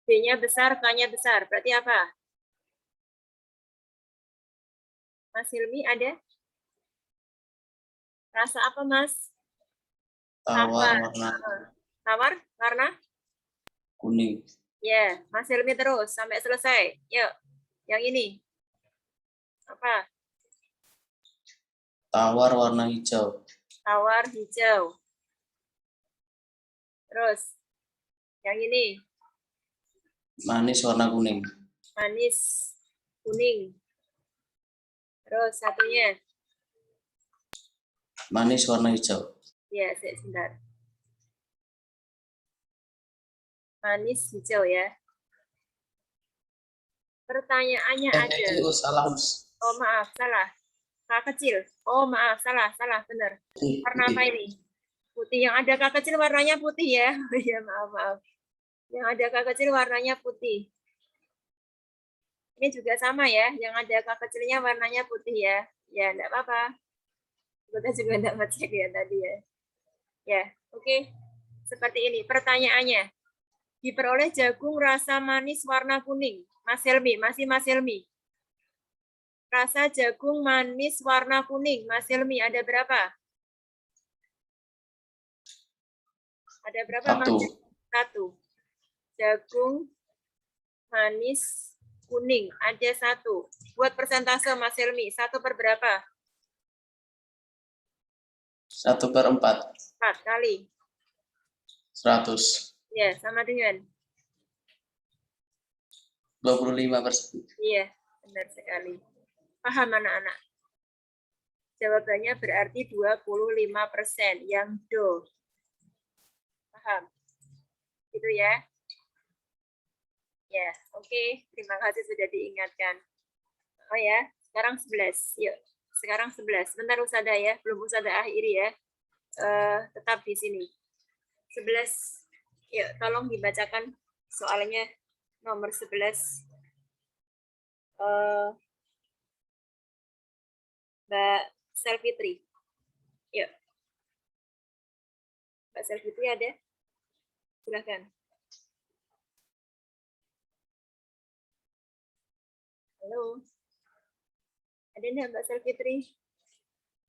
B-nya besar, K-nya besar. Berarti apa? Mas Hilmi ada? Rasa apa, Mas? Tawar Apa? warna Tawar warna? kuning. Ya, Mas Hilmi terus sampai selesai. Yuk, yang ini. Apa? Tawar warna hijau. Tawar hijau. Terus, yang ini. Manis warna kuning. Manis kuning. Terus satunya. Manis warna hijau. Ya, sebentar. Manis hijau ya. Pertanyaannya ada. Itu salah. Oh, maaf, salah. K kecil. Oh, maaf, salah, benar. Warna apa ini? Putih. Yang ada K kecil warnanya putih ya. Oh iya, maaf. Yang ada K kecil warnanya putih. Ini juga sama ya. Yang ada K kecilnya warnanya putih ya. Ya, enggak apa-apa. Kita juga enggak ngecek ya tadi ya. Ya, oke. Seperti ini. Pertanyaannya. Diperoleh jagung rasa manis warna kuning. Mas Helmi, masih Mas Helmi. Rasa jagung manis warna kuning. Mas Helmi, ada berapa? Ada berapa? Satu. Jagung manis kuning. Ada 1. Buat persentase Mas Helmi. 1 per berapa? 1/4. 4 kali. 100. Ya, sama dengan 25%. iya, benar sekali. Paham anak-anak? Jawabannya berarti 25% yang do. Paham? Gitu ya. Ya, oke. Terima kasih sudah diingatkan. Oh ya, sekarang 11. Yuk, sekarang 11. Bentar Usada ya, belum Usada akhiri ya. Tetap di sini. 11. Yuk, tolong dibacakan soalnya nomor 11. Mbak Selvitri. Yuk. Mbak Selvitri ada? Silahkan. Halo. Ada enggak Mbak Selvitri?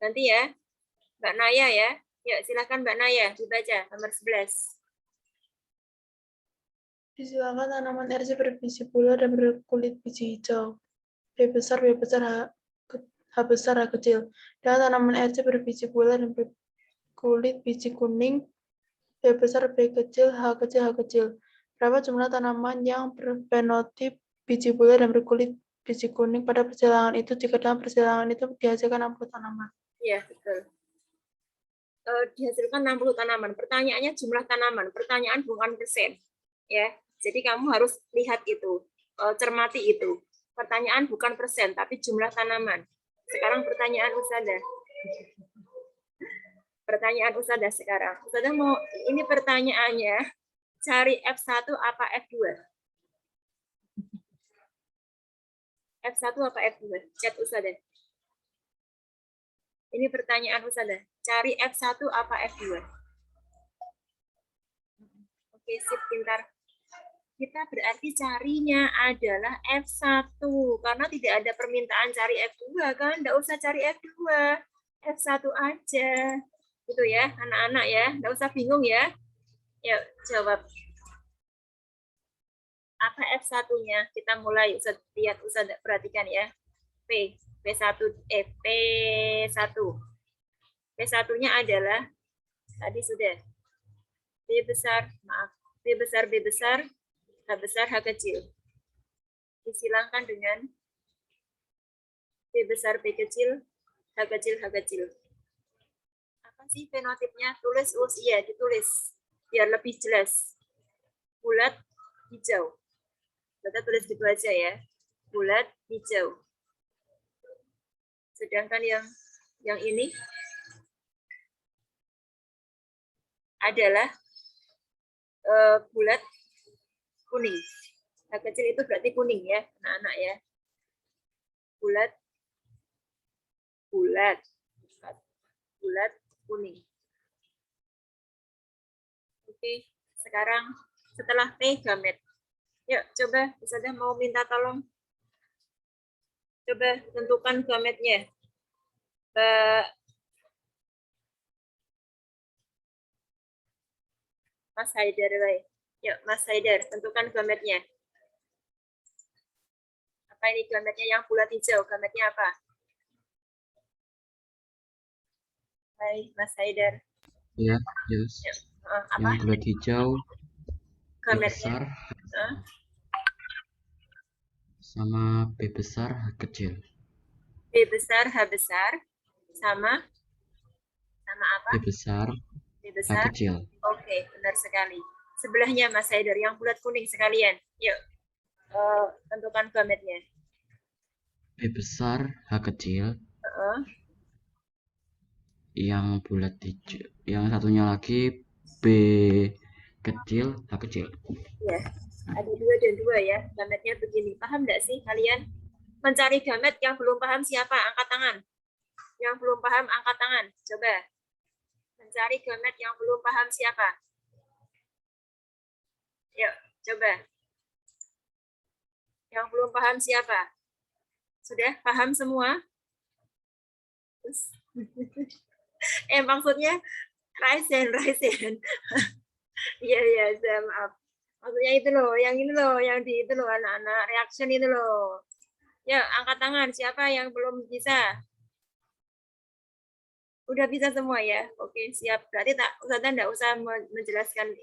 Nanti ya. Mbak Naya ya. Yuk, silakan Mbak Naya dibaca nomor 11. Disilakan tanaman RC berbiji bulat dan berkulit biji hijau. B besar, B besar, H besar, H kecil. Dan tanaman RC berbiji bulat dan berkulit biji kuning. B besar, B kecil, H kecil, H kecil. Berapa jumlah tanaman yang berfenotip biji bulat dan berkulit biji kuning pada persilangan itu jika dalam persilangan itu dihasilkan 60 tanaman? Iya, betul. Dihasilkan 60 tanaman. Pertanyaannya jumlah tanaman. Pertanyaan bukan persen. Ya, jadi kamu harus lihat itu, cermati itu. Pertanyaan bukan persen, tapi jumlah tanaman. Sekarang pertanyaan Usada. Pertanyaan Usada sekarang. Usada mau, ini pertanyaannya, cari F1 apa F2? F1 apa F2? Chat Usada. Ini pertanyaan Usada. Cari F1 apa F2? Oke, sip, pintar. Kita berarti carinya adalah F1. Karena tidak ada permintaan cari F2, kan? Nggak usah cari F2. F1 aja. Gitu ya, anak-anak ya. Nggak usah bingung ya. Yuk, jawab. Apa F1-nya? Kita mulai. Lihat, perhatikan ya. P1. P1-nya adalah, tadi sudah. B besar, maaf. B besar, B besar. H besar, H kecil. Disilangkan dengan B besar, B kecil, H kecil, H kecil. Apa sih fenotipnya? Tulis, iya ditulis. Biar lebih jelas. Bulat, hijau. Kita tulis gitu aja ya. Bulat, hijau. Sedangkan yang ini adalah bulat, kuning. H kecil itu berarti kuning ya, anak-anak ya. Bulat, kuning. Oke, sekarang setelah P, gamet. Yuk, coba, Ustazah mau minta tolong. Coba tentukan gametnya. Mas Haidar, yuk Mas Haidar, tentukan gametnya. Apa ini gametnya yang bulat hijau? Gametnya apa? Hai, Mas Haidar. Ya, yes. Apa? Yang bulat hijau, Gametnya. besar, sama B besar, H kecil. B besar, H besar, sama apa? B besar, H kecil. Oke, benar sekali. Sebelahnya Mas Haidar, yang bulat kuning sekalian. Yuk, tentukan gametnya. B besar, H kecil. Yang bulat hijau. Yang satunya lagi B kecil, H kecil. Ya, ada 2 dan 2 ya. Gametnya begini. Paham nggak sih kalian? Mencari gamet yang belum paham siapa? Angkat tangan. Yang belum paham, angkat tangan. Coba. Mencari gamet yang belum paham siapa? Yuk, coba. Yang belum paham siapa? Sudah paham semua? Maksudnya Raisen. Iya, maaf. Maksudnya itu loh, yang ini loh, yang di itu loh, anak-anak reaction itu loh. Ya, angkat tangan. Siapa yang belum bisa? Udah bisa semua ya? Oke, siap. Berarti Ustazah enggak usah menjelaskan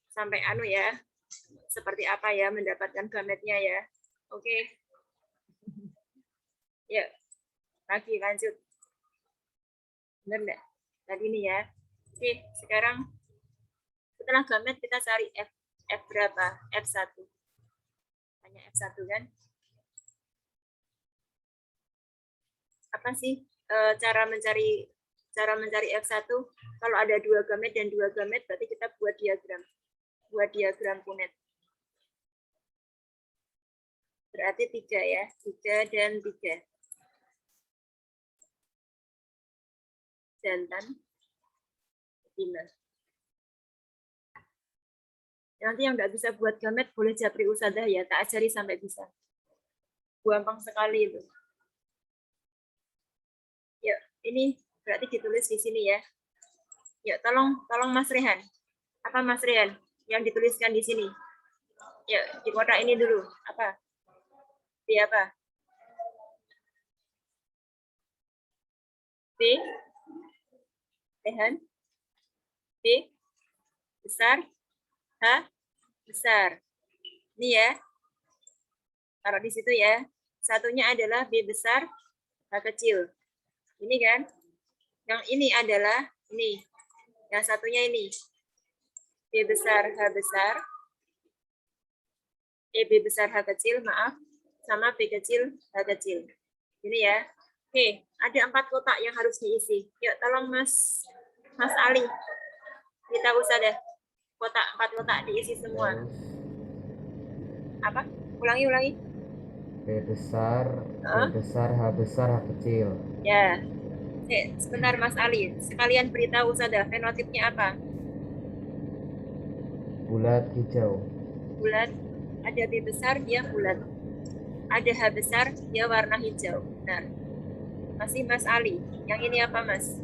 sampai ya. Seperti apa ya mendapatkan gametnya ya. Oke. Yuk, lagi lanjut. Benar enggak? Tadi ini ya. Oke, sekarang setelah gamet kita cari F. F berapa? F1. Hanya F1 kan? Apa sih cara mencari F1? Kalau ada 2 gamet dan 2 gamet, berarti kita buat diagram. Buat diagram Punnett. Berarti 3 ya. 3 dan 3. Jantan 5. Nanti yang nggak bisa buat gamet boleh japri usadah ya, tak ajari sampai bisa. Gampang sekali itu. Yuk, ini berarti ditulis di sini ya. Yuk, tolong Mas Rehan. Apa Mas Rehan yang dituliskan di sini? Yuk, di kotak ini dulu. Apa? B apa? B. Rehan. B. Besar. H. Besar. Ini ya. Taruh di situ ya. Satunya adalah B besar, H kecil. Ini kan. Yang ini adalah ini. Yang satunya ini. B besar, H besar. B besar, H kecil, maaf. Sama B kecil, H kecil. Ini ya. Oke, ada 4 kotak yang harus diisi. Yuk, tolong Mas Ali. Kita usah deh. Kotak 4 kotak diisi semua. Apa? Ulangi. B besar, H besar, H kecil. Ya. Oke, sebentar Mas Ali. Sekalian beritahu saja fenotipnya apa? Bulat hijau. Bulat. Ada B besar, dia bulat. Ada H besar, dia warna hijau. Benar. Masih Mas Ali. Yang ini apa, Mas?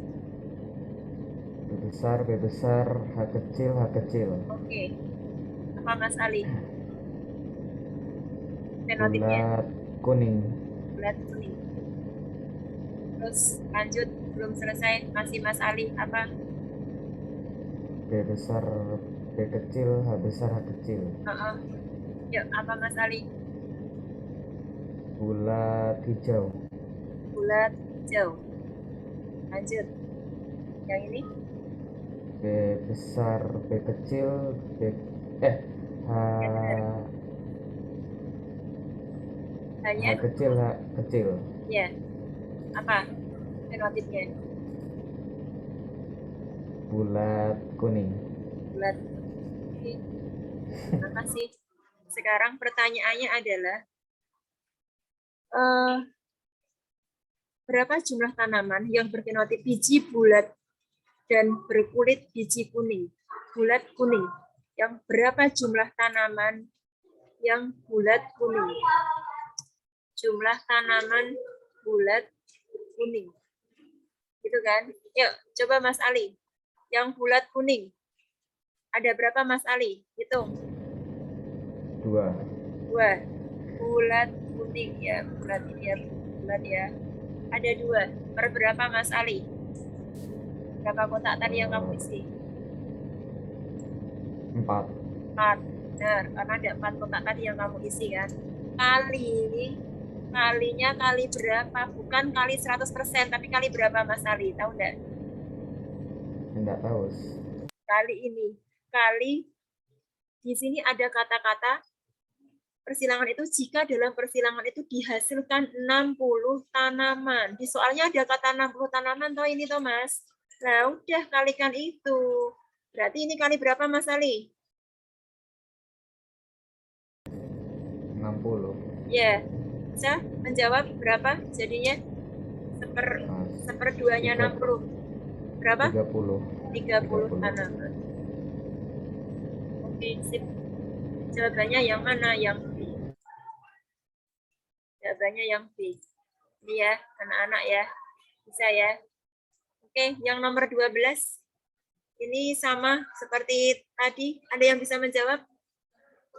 B besar, H kecil. Oke. Apa Mas Ali? Fenotipnya? Bulat kuning. Bulat kuning. Terus lanjut, belum selesai. Masih Mas Ali. Apa? B besar, B kecil, H besar, H kecil. Yuk, apa Mas Ali? Bulat hijau. Bulat hijau. Lanjut. Yang ini? B besar, B kecil, H Hanya? H kecil, H kecil. Ya. Apa fenotipnya? Bulat kuning. Bulat. Oke. Terima kasih. Sekarang pertanyaannya adalah berapa jumlah tanaman yang berfenotip biji bulat dan berkulit biji kuning? Bulat kuning. Yang berapa jumlah tanaman yang bulat kuning? Jumlah tanaman bulat kuning. Gitu kan? Yuk, coba Mas Ali. Yang bulat kuning. Ada berapa Mas Ali? Hitung. 2. Bulat kuning ya. Bulat ini ya. Bulat ya. Ada 2. Per berapa Mas Ali? Berapa kotak tadi yang kamu isi? 4. Benar, karena ada 4 kotak tadi yang kamu isi kan. Kalinya kali berapa? Bukan kali 100%, tapi kali berapa Mas Ali? Tahu enggak? Enggak tahu. Kali ini. Kali di sini ada kata-kata persilangan itu jika dalam persilangan itu dihasilkan 60 tanaman. Di soalnya ada kata 60 tanaman toh ini toh Mas. Nah, udah kalikan itu. Berarti ini kali berapa Mas Ali? 60. Ya. Bisa menjawab berapa jadinya? Seperduanya 60. Berapa? 30 tanaman. Oke, sip. Jawabannya yang mana? Yang B. Jawabannya yang B. Ini ya, anak-anak ya. Bisa ya. Oke, yang nomor 12. Ini sama seperti tadi. Ada yang bisa menjawab?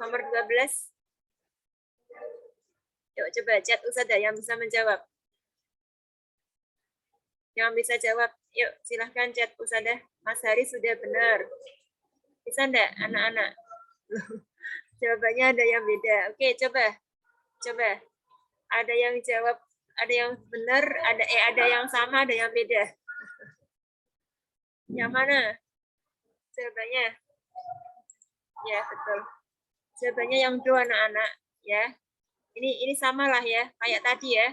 Nomor 12. Yuk, coba chat Ustazah yang bisa menjawab. Yang bisa jawab, yuk silahkan chat Ustazah. Mas Hari sudah benar. Bisa enggak anak-anak? Jawabannya ada yang beda. Oke, coba. Ada yang jawab Ada yang benar, ada yang sama, ada yang beda. Yang mana jawabannya? Ya, betul. Jawabannya yang do, anak-anak, ya. Ini samalah ya, kayak tadi ya.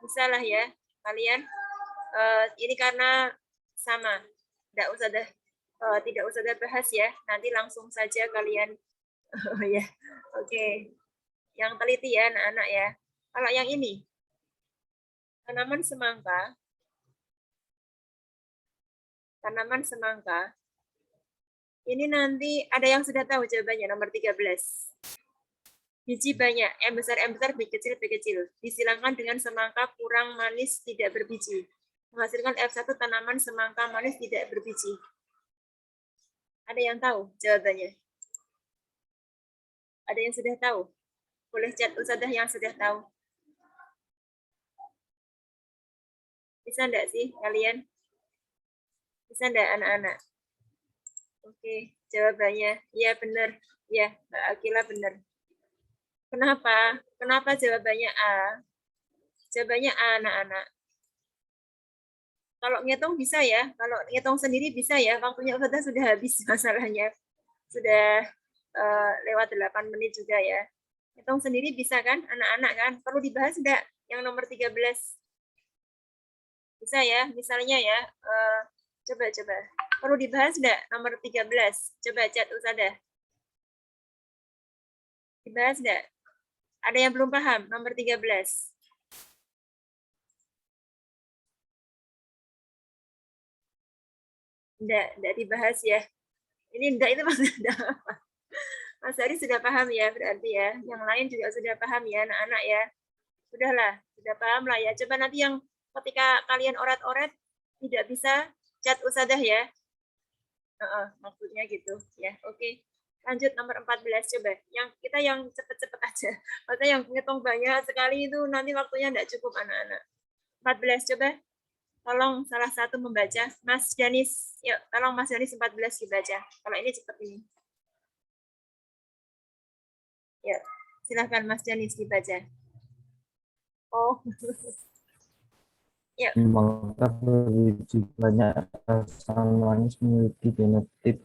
Bisa lah ya, kalian. Ini karena sama. Tidak usah bahas ya. Nanti langsung saja kalian. Oh ya, oke. Yang teliti ya, anak-anak ya. Kalau yang ini, tanaman semangka. Tanaman semangka. Ini nanti ada yang sudah tahu jawabannya, nomor 13. Biji banyak, M besar, B kecil, B kecil. Disilangkan dengan semangka kurang manis, tidak berbiji. Menghasilkan F1 tanaman semangka manis tidak berbiji. Ada yang tahu jawabannya? Ada yang sudah tahu? Boleh chat ustadzah yang sudah tahu. Bisa enggak sih kalian? Bisa enggak anak-anak? Oke, jawabannya. Iya benar. Ya, Mbak Akila benar. Kenapa? Kenapa jawabannya A? Jawabannya A, anak-anak. Kalau ngitung bisa ya, kalau ngitung sendiri bisa ya, waktunya ustadzah sudah habis masalahnya. Sudah lewat 8 menit juga ya. Ngitung sendiri bisa kan, anak-anak kan? Perlu dibahas enggak yang nomor 13? Bisa ya, misalnya ya, coba. Perlu dibahas enggak nomor 13? Coba chat ustadzah. Dibahas enggak? Ada yang belum paham nomor 13? Enggak dibahas ya. Ini enggak, itu maksudnya apa? Mas Ari sudah paham ya berarti ya. Yang lain juga sudah paham ya anak-anak ya. Sudahlah, sudah paham lah ya. Coba nanti yang ketika kalian orat-orat tidak bisa chat ustadzah ya. Maksudnya gitu ya. Oke. Lanjut nomor 14 coba. Yang kita yang cepet-cepet aja. Maksudnya yang ngitung banyak sekali itu nanti waktunya enggak cukup anak-anak. 14 coba. Tolong salah satu membaca. Mas Danis, yuk tolong Mas Danis 14 dibaca. Kalau ini cepat ini. Yuk, silahkan Mas Danis dibaca. Oh. Yuk. Semangka berbiji banyak, asam manis, memiliki genotip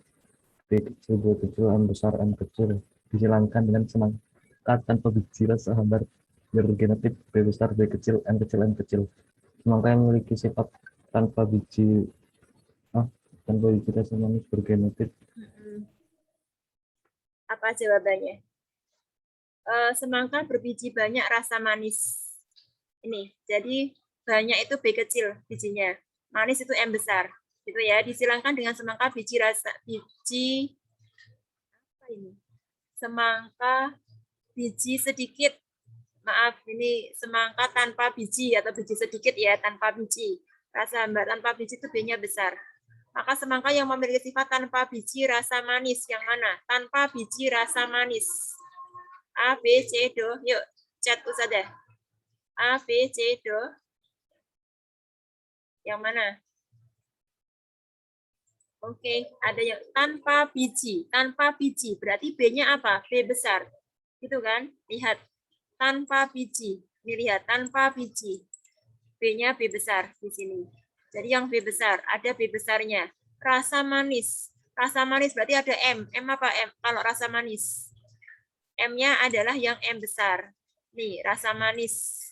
B kecil, B kecil, M besar, M kecil. Disilangkan dengan semangka tanpa biji rasa hambar bergenotip B besar, B kecil, M kecil, M kecil. Semangka yang memiliki sifat tanpa biji rasa manis bergenotip. Apa jawabannya? Semangka berbiji banyak rasa manis. Ini, jadi banyak itu B kecil bijinya. Manis itu M besar. Gitu ya. Disilangkan dengan semangka semangka biji sedikit. Maaf, ini semangka tanpa biji atau biji sedikit ya, tanpa biji. Rasa hambar tanpa biji itu B-nya besar. Maka semangka yang memiliki sifat tanpa biji rasa manis yang mana? Tanpa biji rasa manis. A, B, C, do. Yuk, chat ustadzah. A, B, C, do. Yang mana? Oke, ada yang tanpa biji. Tanpa biji, berarti B-nya apa? B besar. Gitu kan? Lihat. Tanpa biji. Ini lihat, tanpa biji. B-nya B besar di sini. Jadi yang B besar, ada B besarnya. Rasa manis. Rasa manis berarti ada M. M apa M? Kalau rasa manis. M-nya adalah yang M besar. Nih, rasa manis.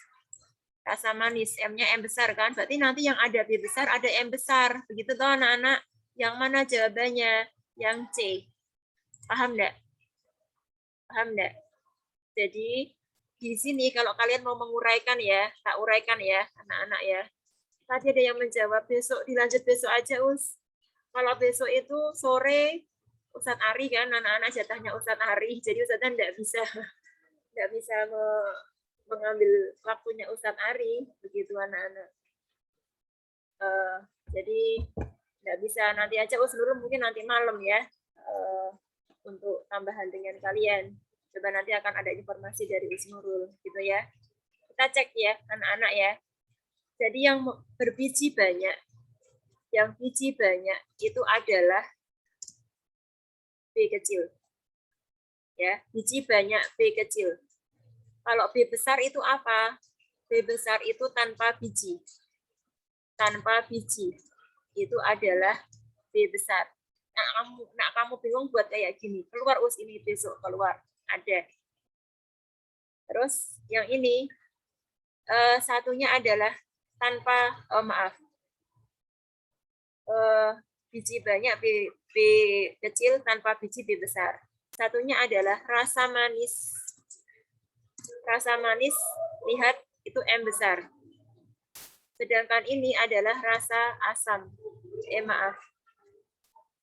Rasa manis, M-nya M besar kan? Berarti nanti yang ada B besar, ada M besar. Begitu toh anak-anak? Yang mana jawabannya? Yang C. Paham enggak? Paham enggak? Jadi, di sini kalau kalian mau menguraikan ya, tak uraikan ya, anak-anak ya. Tadi ada yang menjawab besok, dilanjut besok aja, Us. Kalau besok itu sore, Ustadz Ari kan, anak-anak jatahnya Ustadz Ari, jadi Ustadznya enggak bisa mengambil waktunya Ustadz Ari, begitu anak-anak. Jadi enggak bisa, nanti aja Us dulu mungkin nanti malam ya, untuk tambahan dengan kalian. Coba nanti akan ada informasi dari Isnurul, gitu ya. Kita cek ya, anak-anak ya. Jadi yang berbiji banyak, yang biji banyak itu adalah B kecil. Ya, biji banyak B kecil. Kalau B besar itu apa? B besar itu tanpa biji. Tanpa biji. Itu adalah B besar. Nah, kamu bingung buat kayak gini. Keluar us ini besok keluar. Ada. Terus yang ini satunya adalah tanpa biji banyak B kecil tanpa biji B besar. Satunya adalah rasa manis. Rasa manis, lihat itu M besar. Sedangkan ini adalah rasa asam. Maaf.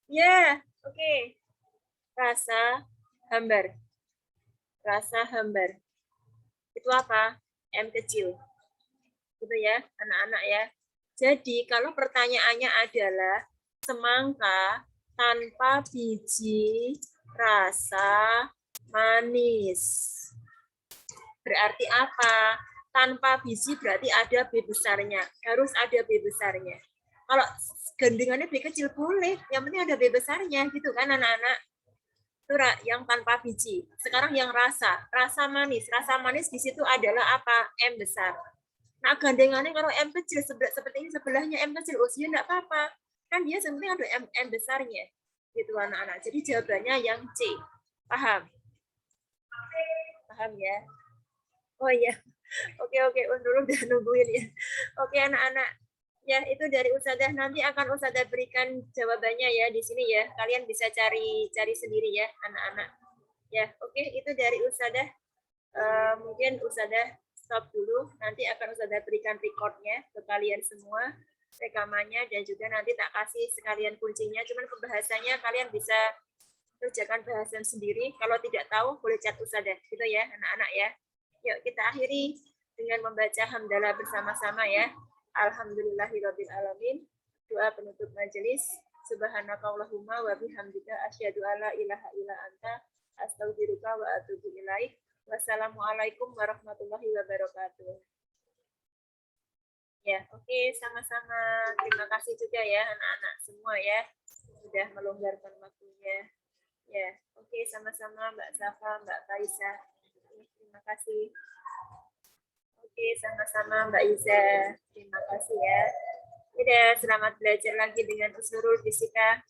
Ya, oke. Rasa hambar. Rasa hambar. Itu apa? M kecil. Gitu ya, anak-anak ya. Jadi kalau pertanyaannya adalah semangka tanpa biji rasa manis. Berarti apa? Tanpa biji berarti ada B besarnya. Harus ada B besarnya. Kalau gandengannya B kecil boleh, yang penting ada B besarnya gitu kan anak-anak. Itu yang tanpa biji. Sekarang yang rasa manis. Rasa manis di situ adalah apa? M besar. Nah, gandengannya kalau M kecil seperti ini sebelahnya M kecil, usia enggak apa-apa. Kan dia sebenarnya ada M besarnya. Gitu anak-anak. Jadi jawabannya yang C. Paham? Paham ya? Oh iya. Oke, dulu udah nungguin ya. Oke, anak-anak. Ya, itu dari Ustadzah. Nanti akan Ustadzah berikan jawabannya ya di sini ya. Kalian bisa cari sendiri ya, anak-anak. Ya, oke, itu dari Ustadzah. Mungkin Ustadzah stop dulu. Nanti akan Ustadzah berikan recordnya ke kalian semua, rekamannya, dan juga nanti tak kasih sekalian kuncinya. Cuman pembahasannya kalian bisa kerjakan bahasan sendiri. Kalau tidak tahu, boleh chat Ustadzah. Gitu ya, anak-anak ya. Yuk, kita akhiri dengan membaca hamdalah bersama-sama ya. Alhamdulillahirabbil alamin. Doa penutup majelis. Subhanakallahumma wa bihamdika asyhadu alla ilaha illa anta astaghfiruka wa atubu ilaik. Wassalamualaikum warahmatullahi wabarakatuh. Ya, oke, sama-sama. Terima kasih juga ya anak-anak semua ya sudah melonggarkan waktunya. Ya, oke, sama-sama Mbak Safa, Mbak Faisa. Terima kasih. Oke, sama-sama Mbak Iza. Terima kasih ya. Udah, selamat belajar lagi dengan Usulul Fisika.